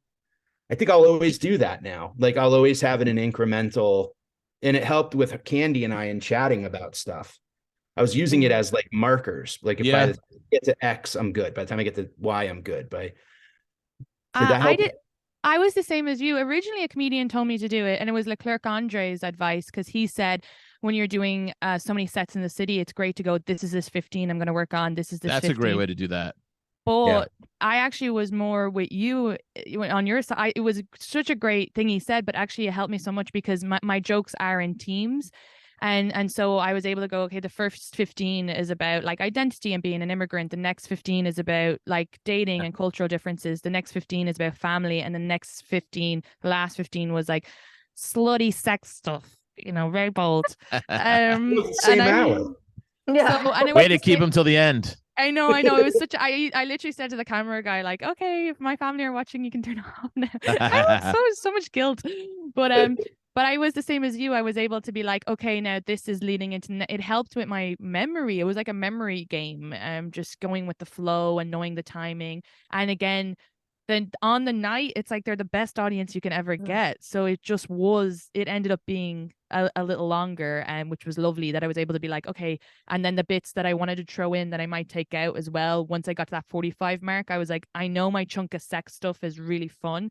I think I'll always do that now. Like I'll always have it in incremental, and it helped with Candi and I in chatting about stuff. I was using it as like markers. Like if by the time I get to X, I'm good. By the time I get to Y, I'm good. Did that help? I was the same as you. Originally, a comedian told me to do it, and it was Leclerc Andre's advice, because he said when you're doing so many sets in the city, it's great to go, this is this 15 I'm going to work on. This is this That's 15. a great way to do that. But I actually was more with you on your side. It was such a great thing he said, but actually it helped me so much because my jokes are in teams. And so I was able to go, okay, the first 15 is about like identity and being an immigrant. The next 15 is about like dating and cultural differences. The next 15 is about family. And the next 15, the last 15 was like slutty sex stuff, you know, very bold. Same hour. Yeah. So, and it Way was to keep them till the end. I know. It was such. I literally said to the camera guy, like, okay, if my family are watching, you can turn off now. so much guilt, but I was the same as you. I was able to be like, okay, now this is leading into. It helped with my memory. It was like a memory game. Just going with the flow and knowing the timing. And again, then on the night, it's like they're the best audience you can ever get. So it just was. It ended up being a little longer, which was lovely, that I was able to be like, okay. And then the bits that I wanted to throw in that I might take out as well, once I got to that 45 mark, I was like, I know my chunk of sex stuff is really fun,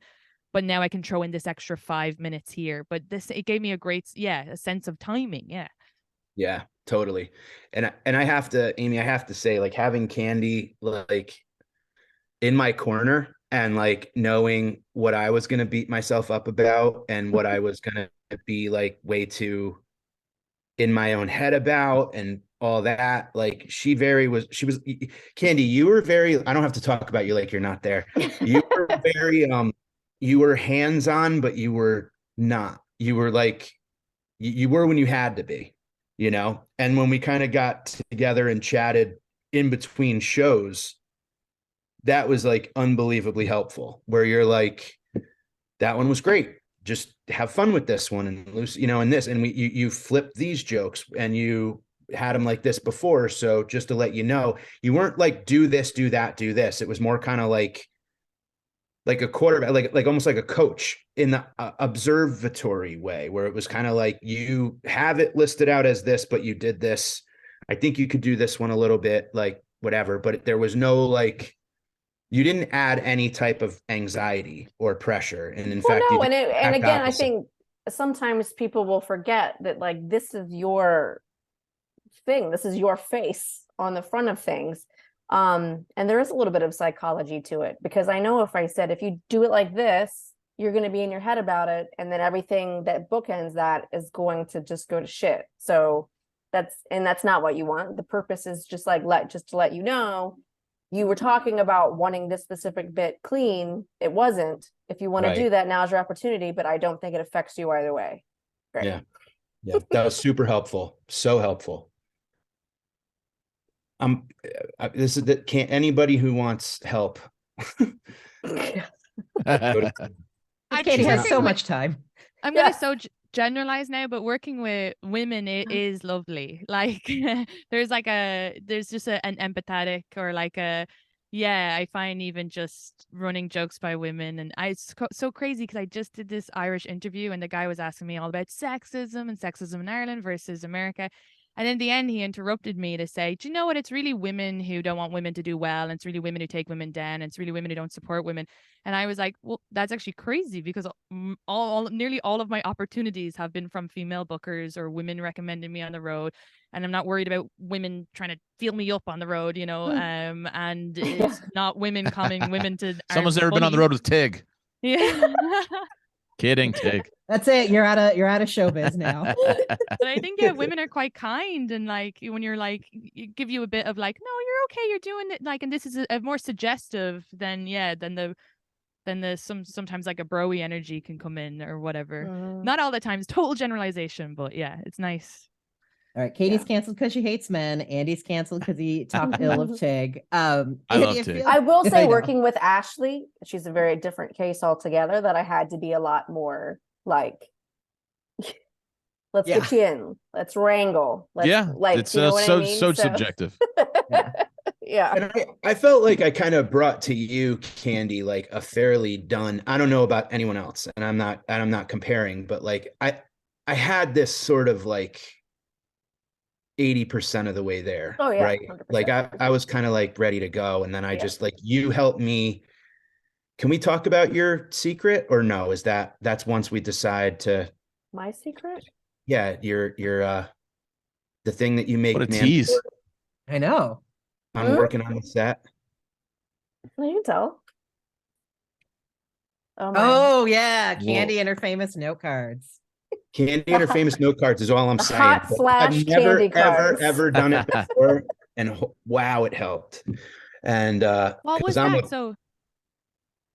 but now I can throw in this extra 5 minutes here. But it gave me a sense of timing. Yeah, totally. And I have to, Amy, I have to say, like having Candi like in my corner and like knowing what I was going to beat myself up about and what I was going to be like way too in my own head about and all that. Like she was Candi, you were very, I don't have to talk about you like you're not there. You were very, you were hands-on, but you were not. You were like, you were when you had to be, you know? And when we kind of got together and chatted in between shows, that was like unbelievably helpful, where you're like, that one was great. Just have fun with this one and loose, you know, and this, and you flipped these jokes and you had them like this before. So just to let you know, you weren't like, do this, do that, do this. It was more kind of like a quarterback, like almost like a coach in the observatory way, where it was kind of like, you have it listed out as this, but you did this. I think you could do this one a little bit, like whatever, but there was no like, you didn't add any type of anxiety or pressure. And in fact, no, and again, I think sometimes people will forget that like, this is your thing. This is your face on the front of things. And there is a little bit of psychology to it, because I know if I said, if you do it like this, you're going to be in your head about it. And then everything that bookends that is going to just go to shit. So that's not what you want. The purpose is just like, to let you know, you were talking about wanting this specific bit clean. It wasn't. If you want to do that, now's your opportunity, but I don't think it affects you either way. Great. Yeah. That was super helpful. So helpful. This is that, can't anybody who wants help. Katie has so much time. I'm going to generalize now, but working with women, it is lovely. Like there's just an empathetic, or like I find even just running jokes by women, and it's so crazy, because I just did this Irish interview and the guy was asking me all about sexism in Ireland versus America. And in the end, he interrupted me to say, do you know what? It's really women who don't want women to do well. And it's really women who take women down. And it's really women who don't support women. And I was like, well, that's actually crazy, because nearly all of my opportunities have been from female bookers or women recommending me on the road. And I'm not worried about women trying to feel me up on the road, you know, and it's not women calming women to. Someone's ever been on the road with Tig. Yeah. Kidding, Tig. That's it. You're out of showbiz now. But I think women are quite kind, and like when you're like, you give you a bit of like, no, you're okay, you're doing it, like, and this is a more suggestive than sometimes like a broy energy can come in or whatever. Not all the times, total generalization, but yeah, it's nice. All right, Katie's canceled because she hates men. Andy's canceled because he talked ill of Tig. I love Tig. I will say, working with Ashley, she's a very different case altogether, that I had to be a lot more like, Let's Yeah. get you in. Let's wrangle. Let's it's you know what so I mean? so subjective. Yeah. Yeah. And I felt like I kind of brought to you, Candi, like a fairly done. I don't know about anyone else, and I'm not comparing, but like I had this sort of like 80% of the way there. Oh yeah. Right. 100%. Like I was kind of like ready to go. And then I Yeah. just like, you helped me. Can we talk about your secret or no? That's once we decide to, My secret? yeah, your the thing that you make What a tease. I know. I'm working on the set. You can tell. Oh my. Oh yeah, Whoa. Candi and her famous note cards. Candi and her famous note cards is all I'm The saying. hot But slash I've never, candy cards. ever done it before. And wow, it helped. And What was I'm that? a- So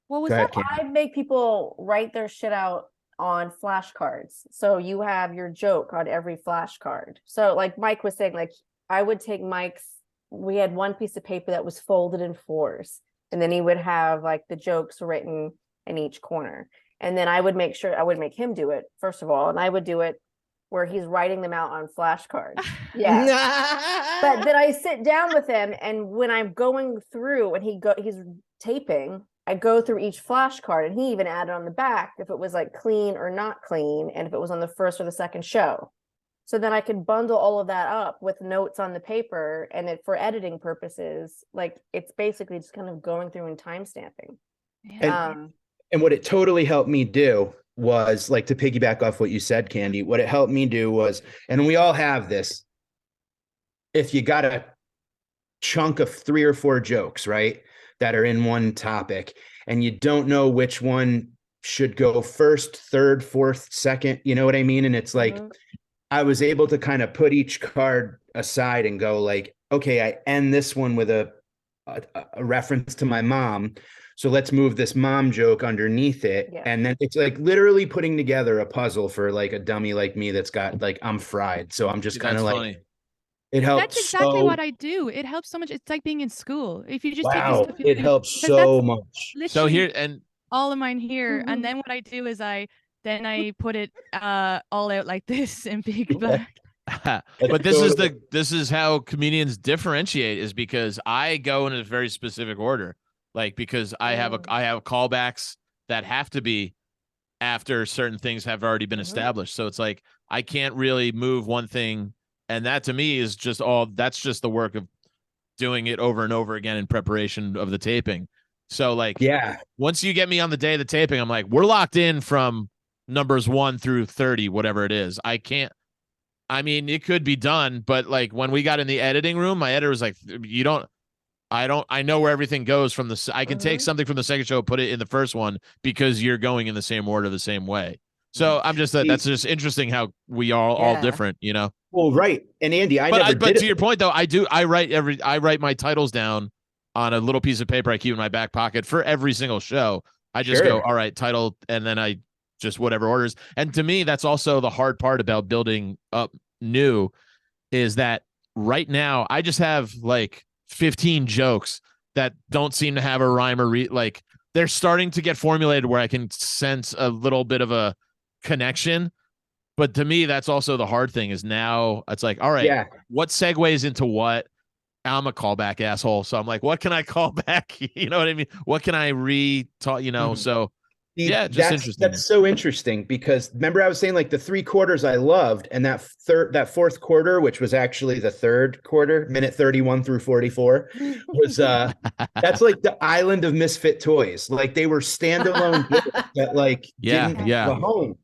what was Go ahead, that? Candi. I make people write their shit out on flashcards. So you have your joke on every flashcard. So like Mike was saying, like I would take Mike's, we had one piece of paper that was folded in fours, and then he would have like the jokes written in each corner. And then I would make him do it, first of all, and I would do it where he's writing them out on flashcards. Yeah. But then I sit down with him, and when I'm going through and he's taping, I go through each flashcard, and he even added on the back if it was like clean or not clean, and if it was on the first or the second show. So then I can bundle all of that up with notes on the paper, and it for editing purposes, like it's basically just kind of going through and time stamping. And what it totally helped me do was, like, to piggyback off what you said, Candi, what it helped me do was, and we all have this, if you got a chunk of 3 or 4 jokes, right, that are in one topic, and you don't know which one should go first, third, fourth, second, you know what I mean? And it's like, I was able to kind of put each card aside and go like, okay, I end this one with a reference to my mom. So let's move this mom joke underneath it. Yeah. And then it's like literally putting together a puzzle for like a dummy like me that's got like, I'm fried. So I'm just kind of like, funny. it helps. That's exactly what I do. It helps so much. It's like being in school. If you just take Wow, the stuff you it do- helps 'cause so that's much. So literally here, and all of mine here, and then what I do is I put it all out like this in big black. but this is how comedians differentiate, is because I go in a very specific order, like because I have callbacks that have to be after certain things have already been established. So it's like I can't really move one thing, and that to me is just that's just the work of doing it over and over again in preparation of the taping. So like, yeah, once you get me on the day of the taping, I'm like, we're locked in from numbers 1 through 30, whatever it is. I mean, it could be done, but like when we got in the editing room, my editor was like, I know where everything goes from I can take something from the second show, put it in the first one because you're going in the same order, the same way. So I'm just, that's just interesting how we are all different, you know? Well, right. And Andy, but to your point though, I write my titles down on a little piece of paper I keep in my back pocket for every single show. I just go, all right, title, and then I just whatever orders. And to me, that's also the hard part about building up new, is that right now I just have like 15 jokes that don't seem to have a rhyme or like they're starting to get formulated where I can sense a little bit of a connection. But to me, that's also the hard thing, is now it's like, all right, what segues into what? I'm a callback asshole. So I'm like, what can I call back? You know what I mean? What can I re-talk, you know? So yeah, just interesting. That's so interesting, because remember I was saying like the 3 quarters I loved, and that fourth quarter, which was actually the third quarter, minute 31 through 44, was that's like the island of misfit toys. Like they were standalone that like didn't have a home.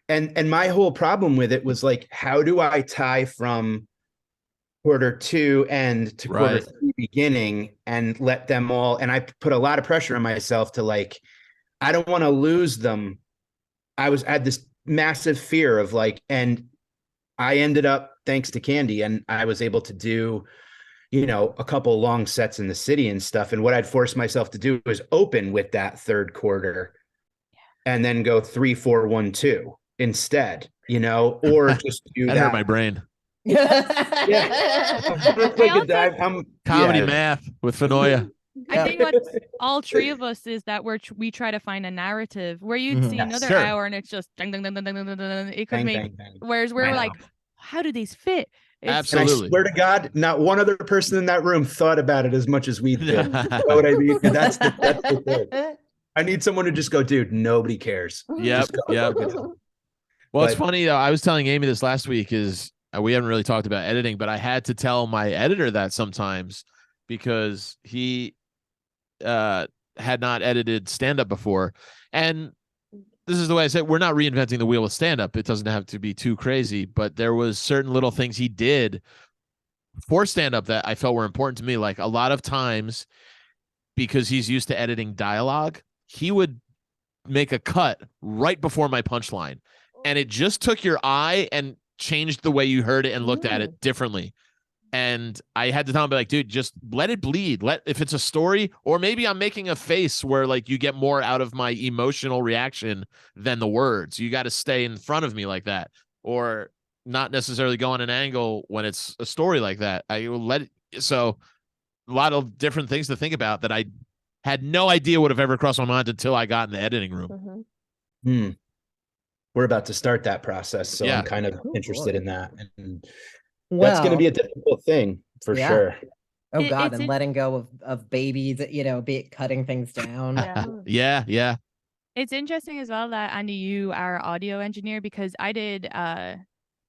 And my whole problem with it was like, how do I tie from quarter 2 end to quarter 3 beginning and let them all, and I put a lot of pressure on myself to like, I don't want to lose them. I had this massive fear of like, and I ended up, thanks to Candi, and I was able to do, you know, a couple long sets in the city and stuff. And what I'd forced myself to do was open with that third quarter and then go 3, 4, 1, 2 instead, you know, or just do that. Hurt my brain. Comedy math with Finoia. I think what all three of us is that we try to find a narrative where you'd see another Sure. hour and it's just ding, ding, ding, ding, ding, ding, ding, ding. It could Bang, make, bang, bang. whereas we're I like, know. how do these fit? And I Absolutely. swear to God, not one other person in that room thought about it as much as we did. You know what I mean? That's the thing. I need someone to just go, dude, nobody cares. Yep. Just go, Yep. go. Well, it's But- funny though. I was telling Amy this last week is we haven't really talked about editing, but I had to tell my editor that sometimes because he had not edited stand-up before. And this is the way I said, we're not reinventing the wheel with stand-up. It doesn't have to be too crazy, but there was certain little things he did for stand-up that I felt were important to me. Like a lot of times, because he's used to editing dialogue, he would make a cut right before my punchline. And it just took your eye and changed the way you heard it and looked at it differently. And I had to tell him, be like, dude, just let it bleed. If it's a story, or maybe I'm making a face where like you get more out of my emotional reaction than the words. You got to stay in front of me like that, or not necessarily go on an angle when it's a story like that. I will let it. So a lot of different things to think about that I had no idea would have ever crossed my mind until I got in the editing room. We're about to start that process, so Yeah. I'm kind of Oh, interested boy. in that. And Well, that's going to be a difficult thing for Yeah. sure. oh God, it's and in- letting go of babies, be it cutting things down. Yeah. Yeah. It's interesting as well that Andy, you are audio engineer, because I did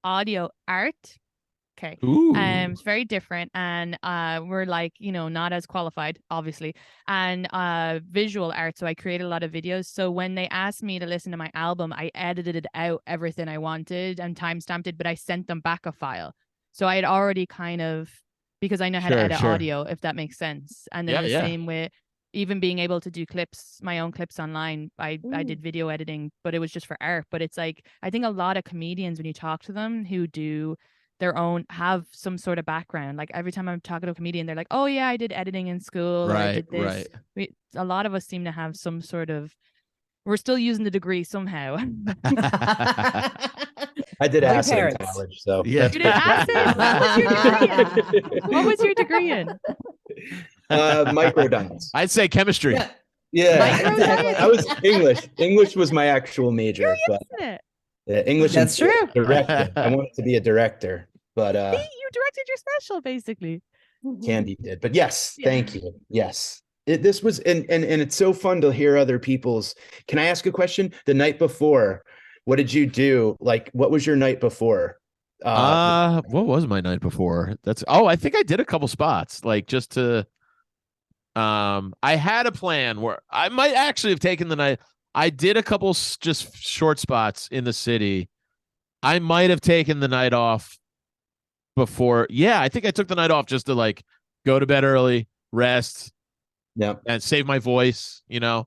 audio art. Okay. Ooh. It's very different, and we're like, not as qualified, obviously, and visual art. So I created a lot of videos. So when they asked me to listen to my album, I edited out everything I wanted and time-stamped it, but I sent them back a file. So I had already kind of, because I know how to edit audio, if that makes sense. And then the same with even being able to do clips, my own clips online. I did video editing, but it was just for art. But it's like, I think a lot of comedians, when you talk to them who do their own, have some sort of background. Like every time I'm talking to a comedian, they're like, oh yeah, I did editing in school, or I did this. A lot of us seem to have some sort of, we're still using the degree somehow. I did Your acid in parents. college, so Yeah. You did acid? What was your degree in? microdynamics. I'd say chemistry. Yeah, Microdynamics. I was English. English was my actual major, but Isn't it? yeah, English. That's and true. Director. I wanted to be a director, but See, you directed your special, basically. Candi did. But yes, thank you. Yes. This was and it's so fun to hear other people's. Can I ask a question? The night before, what did you do? Like, what was your night before? What was my night before? I think I did a couple spots, like just to I had a plan where I might actually have taken the night. I did a couple just short spots in the city. I might have taken the night off before. Yeah, I think I took the night off just to like go to bed early, rest, and save my voice, So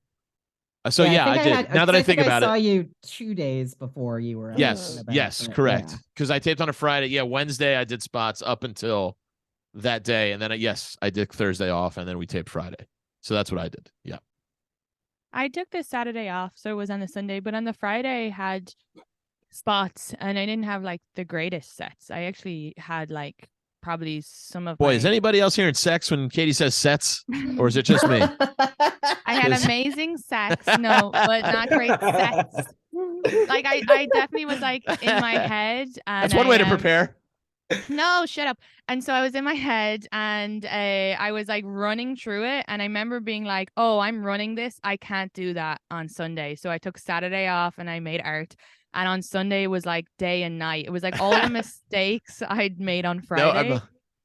I did. Now that I think about I saw it, you 2 days before you were. yes, correct. Because I taped on a Friday. Yeah, Wednesday I did spots up until that day, and then I did Thursday off, and then we taped Friday. So that's what I did. Yeah. I took the Saturday off, so it was on the Sunday, but on the Friday I had spots, and I didn't have like the greatest sets. I actually had like probably some of. Boy, is anybody else hearing sex when Katie says sets, or is it just me? I had amazing sex, no, but not great sets. Like I definitely was like in my head. And that's one way to prepare. No, shut up. And so I was in my head, and I was like running through it. And I remember being like, oh, I'm running this. I can't do that on Sunday. So I took Saturday off and I made art. And on Sunday it was like day and night. It was like all the mistakes I'd made on Friday.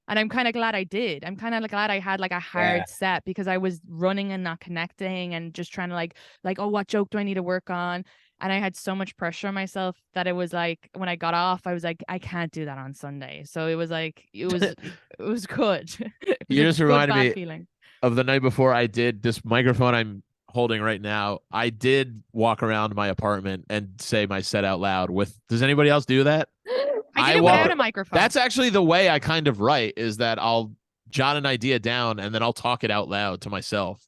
And I'm kind of glad I did. I'm kind of glad I had like a hard set, because I was running and not connecting and just trying to like, oh, what joke do I need to work on? And I had so much pressure on myself that it was like, when I got off, I was like, I can't do that on Sunday. So it was like, it was good. You just reminded me of the night before I did this microphone I'm holding right now. I did walk around my apartment and say my set out loud does anybody else do that? I did it without a microphone. That's actually the way I kind of write, is that I'll jot an idea down and then I'll talk it out loud to myself.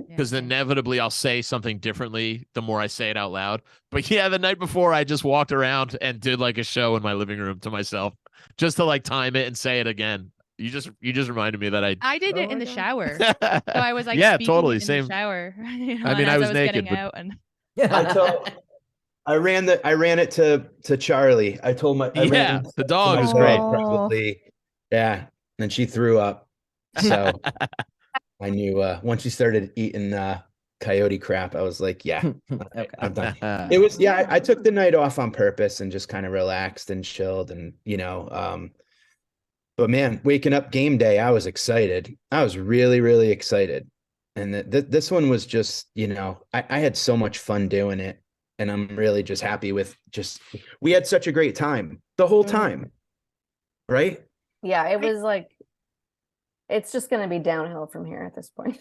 Because inevitably I'll say something differently the more I say it out loud. But yeah, the night before I just walked around and did like a show in my living room to myself just to like time it and say it again. You just reminded me that I did it Oh in my the God. shower. So I was like Yeah, speaking totally it in same. the shower, I and mean, I as I was was naked, getting but out, and I ran it to Charlie. I yeah, ran the to dog my was girl great. Oh. probably. Yeah. And she threw up. So I knew once she started eating coyote crap, I was like, yeah, all right, Okay. I'm done. It was, yeah, I took the night off on purpose and just kind of relaxed and chilled and, but man, waking up game day, I was excited. I was really, really excited. And this one was just, I had so much fun doing it. And I'm really just happy with we had such a great time the whole time. Right? Yeah, it was like, it's just going to be downhill from here at this point.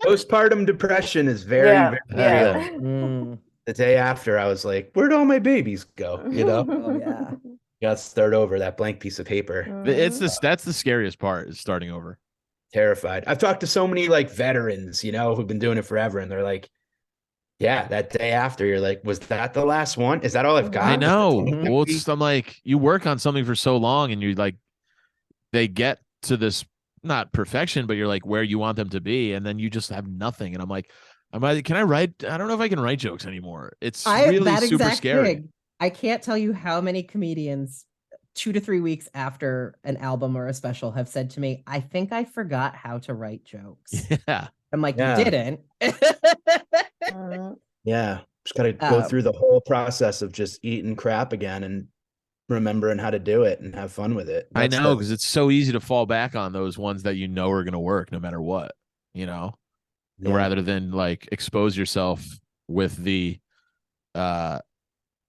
Postpartum depression is very, Yeah, very yeah. real. The day after, I was like, where'd all my babies go? Oh yeah. Got to start over that blank piece of paper. That's the scariest part is starting over. Terrified. I've talked to so many like veterans, who've been doing it forever, and they're like, yeah, that day after, you're like, was that the last one? Is that all I've got? I know. Mhm. Well, I'm like, you work on something for so long, and you like, they get to this not perfection, but you're like where you want them to be, and then you just have nothing. And I'm like, can I write? I don't know if I can write jokes anymore. It's really that super exact scary. thing. I can't tell you how many comedians 2 to 3 weeks after an album or a special have said to me, I think I forgot how to write jokes. Yeah. I'm like, Yeah. you didn't. Yeah. Just got to go through the whole process of just eating crap again and remembering how to do it and have fun with it. I know, because it's so easy to fall back on those ones that you know are going to work no matter what, rather than like expose yourself with the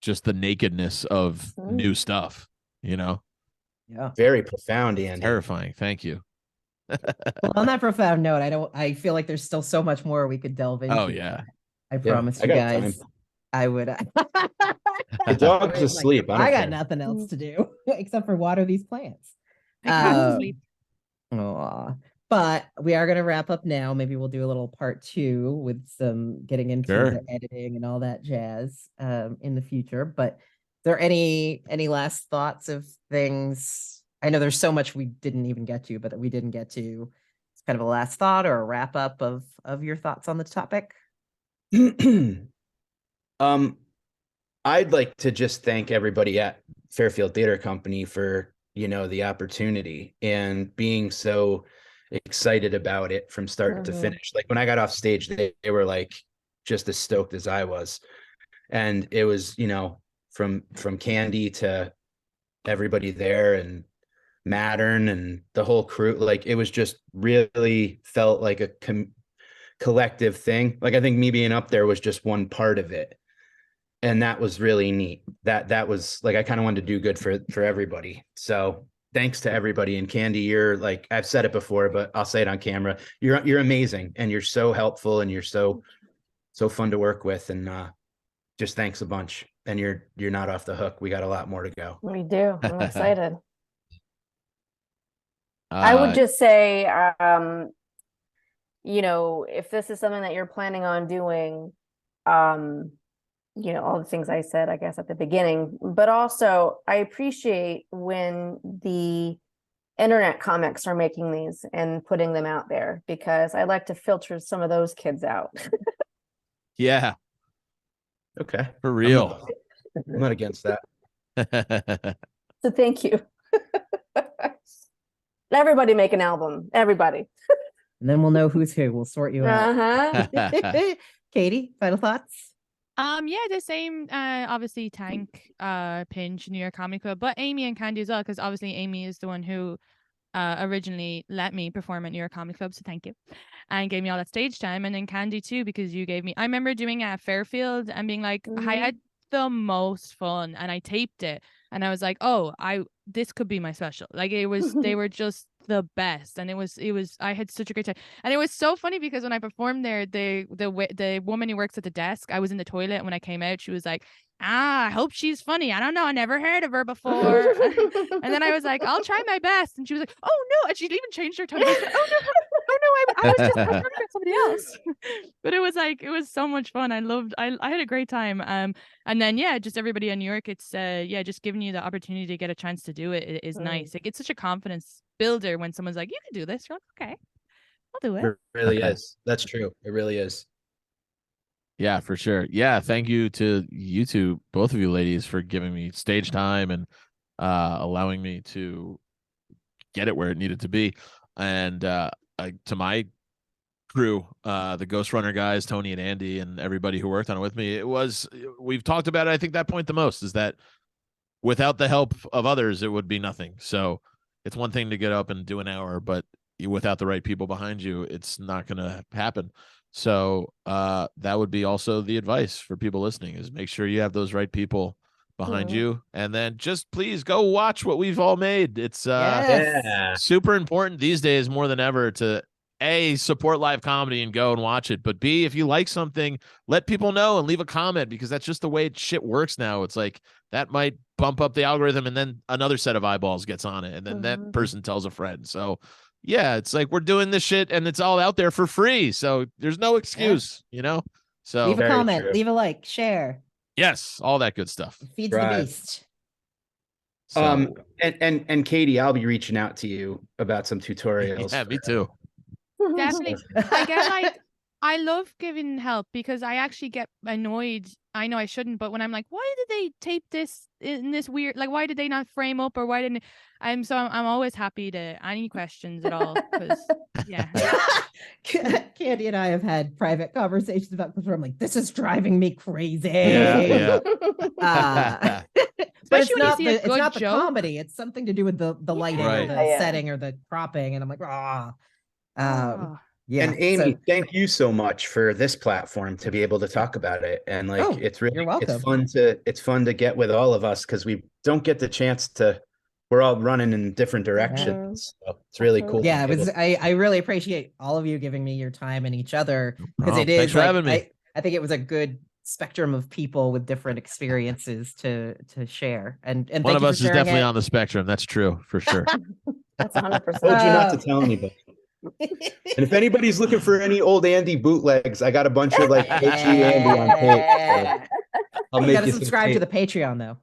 just the nakedness of new stuff, Yeah. Very profound, Andy. Terrifying. Thank you. Well, on that profound note, I feel like there's still so much more we could delve into. Oh yeah. I promised I you got guys time. I would. The dog's Like, asleep. I got don't care. nothing else to do except for water these plants. I can't sleep. Aw. But we are going to wrap up now. Maybe we'll do a little part 2 with some getting into Sure. the editing and all that jazz in the future. But is there any last thoughts of things? I know there's so much we didn't even get to, but that we didn't get to. It's kind of a last thought or a wrap up of your thoughts on the topic. I'd like to just thank everybody at Fairfield Theater Company for, the opportunity and being so excited about it from start to finish. Like when I got off stage, they were like just as stoked as I was. And it was, from Candi to everybody there and Mattern and the whole crew, like it was just really felt like a collective thing. Like I think me being up there was just one part of it. And that was really neat. That was like, I kind of wanted to do good for everybody. So thanks to everybody. And Candi, you're like, I've said it before, but I'll say it on camera. You're amazing. And you're so helpful and you're so fun to work with. And just thanks a bunch. And you're not off the hook. We got a lot more to go. We do. I'm excited. I would just say, if this is something that you're planning on doing, all the things I said, I guess, at the beginning, but also I appreciate when the internet comics are making these and putting them out there, because I like to filter some of those kids out. Yeah. Okay. For real. I'm not against that. So thank you. Everybody make an album. Everybody. And then we'll know who's who. We'll sort you out. Katie, final thoughts? Yeah, the same. Obviously, thank Pinch, New York Comedy Club, but Amy and Candi as well, because obviously Amy is the one who originally let me perform at New York Comedy Club, so thank you, and gave me all that stage time, and then Candi too, because you gave me. I remember doing it at Fairfield and being like, I had the most fun, and I taped it, and I was like, oh, this could be my special. Like it was, they were just the best, and it was I had such a great time. And it was so funny because when I performed there, the woman who works at the desk, I was in the toilet, and when I came out, she was like, I hope she's funny. I don't know. I never heard of her before. And then I was like, I'll try my best. And she was like, oh no. And she even changed her tone. Said, oh no, I was just talking about somebody else. But it was so much fun. I had a great time. And then, yeah, just everybody in New York, it's, just giving you the opportunity to get a chance to do it is nice. It's such a confidence builder when someone's like, you can do this. You're like, okay, I'll do it. It really is. That's true. It really is. Yeah, for sure. Yeah, thank you to you two, both of you ladies, for giving me stage time and allowing me to get it where it needed to be. And to my crew, the Ghost Runner guys, Tony and Andy, and everybody who worked on it with me, we've talked about it, I think that point the most, is that without the help of others, it would be nothing. So it's one thing to get up and do an hour, but without the right people behind you, it's not going to happen. So that would be also the advice for people listening, is make sure you have those right people behind you, and then just please go watch what we've all made. It's super important these days more than ever to A, support live comedy and go and watch it, but B, if you like something, let people know and leave a comment, because that's just the way shit works now. It's like that might bump up the algorithm, and then another set of eyeballs gets on it, and then that person tells a friend. So yeah, it's like we're doing this shit and it's all out there for free. So there's no excuse, you know? So leave a comment, leave a like, share. Yes, all that good stuff. It feeds the beast. So, and Katie, I'll be reaching out to you about some tutorials. Yeah, me too. Definitely. I get like, I love giving help because I actually get annoyed. I know I shouldn't, but when I'm like, why did they tape this in this weird, like, why did they not frame up, or why didn't I'm always happy to any questions at all, because yeah. Candi and I have had private conversations about this where I'm like, this is driving me crazy. Yeah. But it's not the comedy. It's something to do with the lighting or the setting or the cropping. And I'm like, yeah. And Amy, thank you so much for this platform to be able to talk about it. And like, it's really, it's fun to get with all of us, because we don't get the chance to, we're all running in different directions. So it's really cool. Yeah, I really appreciate all of you giving me your time and each other, because it is, thanks for having me. I think it was a good spectrum of people with different experiences to share. And one of us is definitely on the spectrum. That's true, for sure. That's 100%. I told you not to tell anybody. And if anybody's looking for any old Andy bootlegs, I got a bunch of like OG Andy on tape. So I'll make you subscribe to the Patreon though.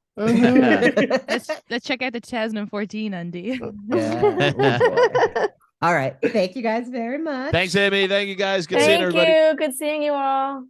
Let's check out the 2014 Andy. All right. Thank you guys very much. Thanks, Amy. Thank you guys. Good seeing everybody. Good seeing you all.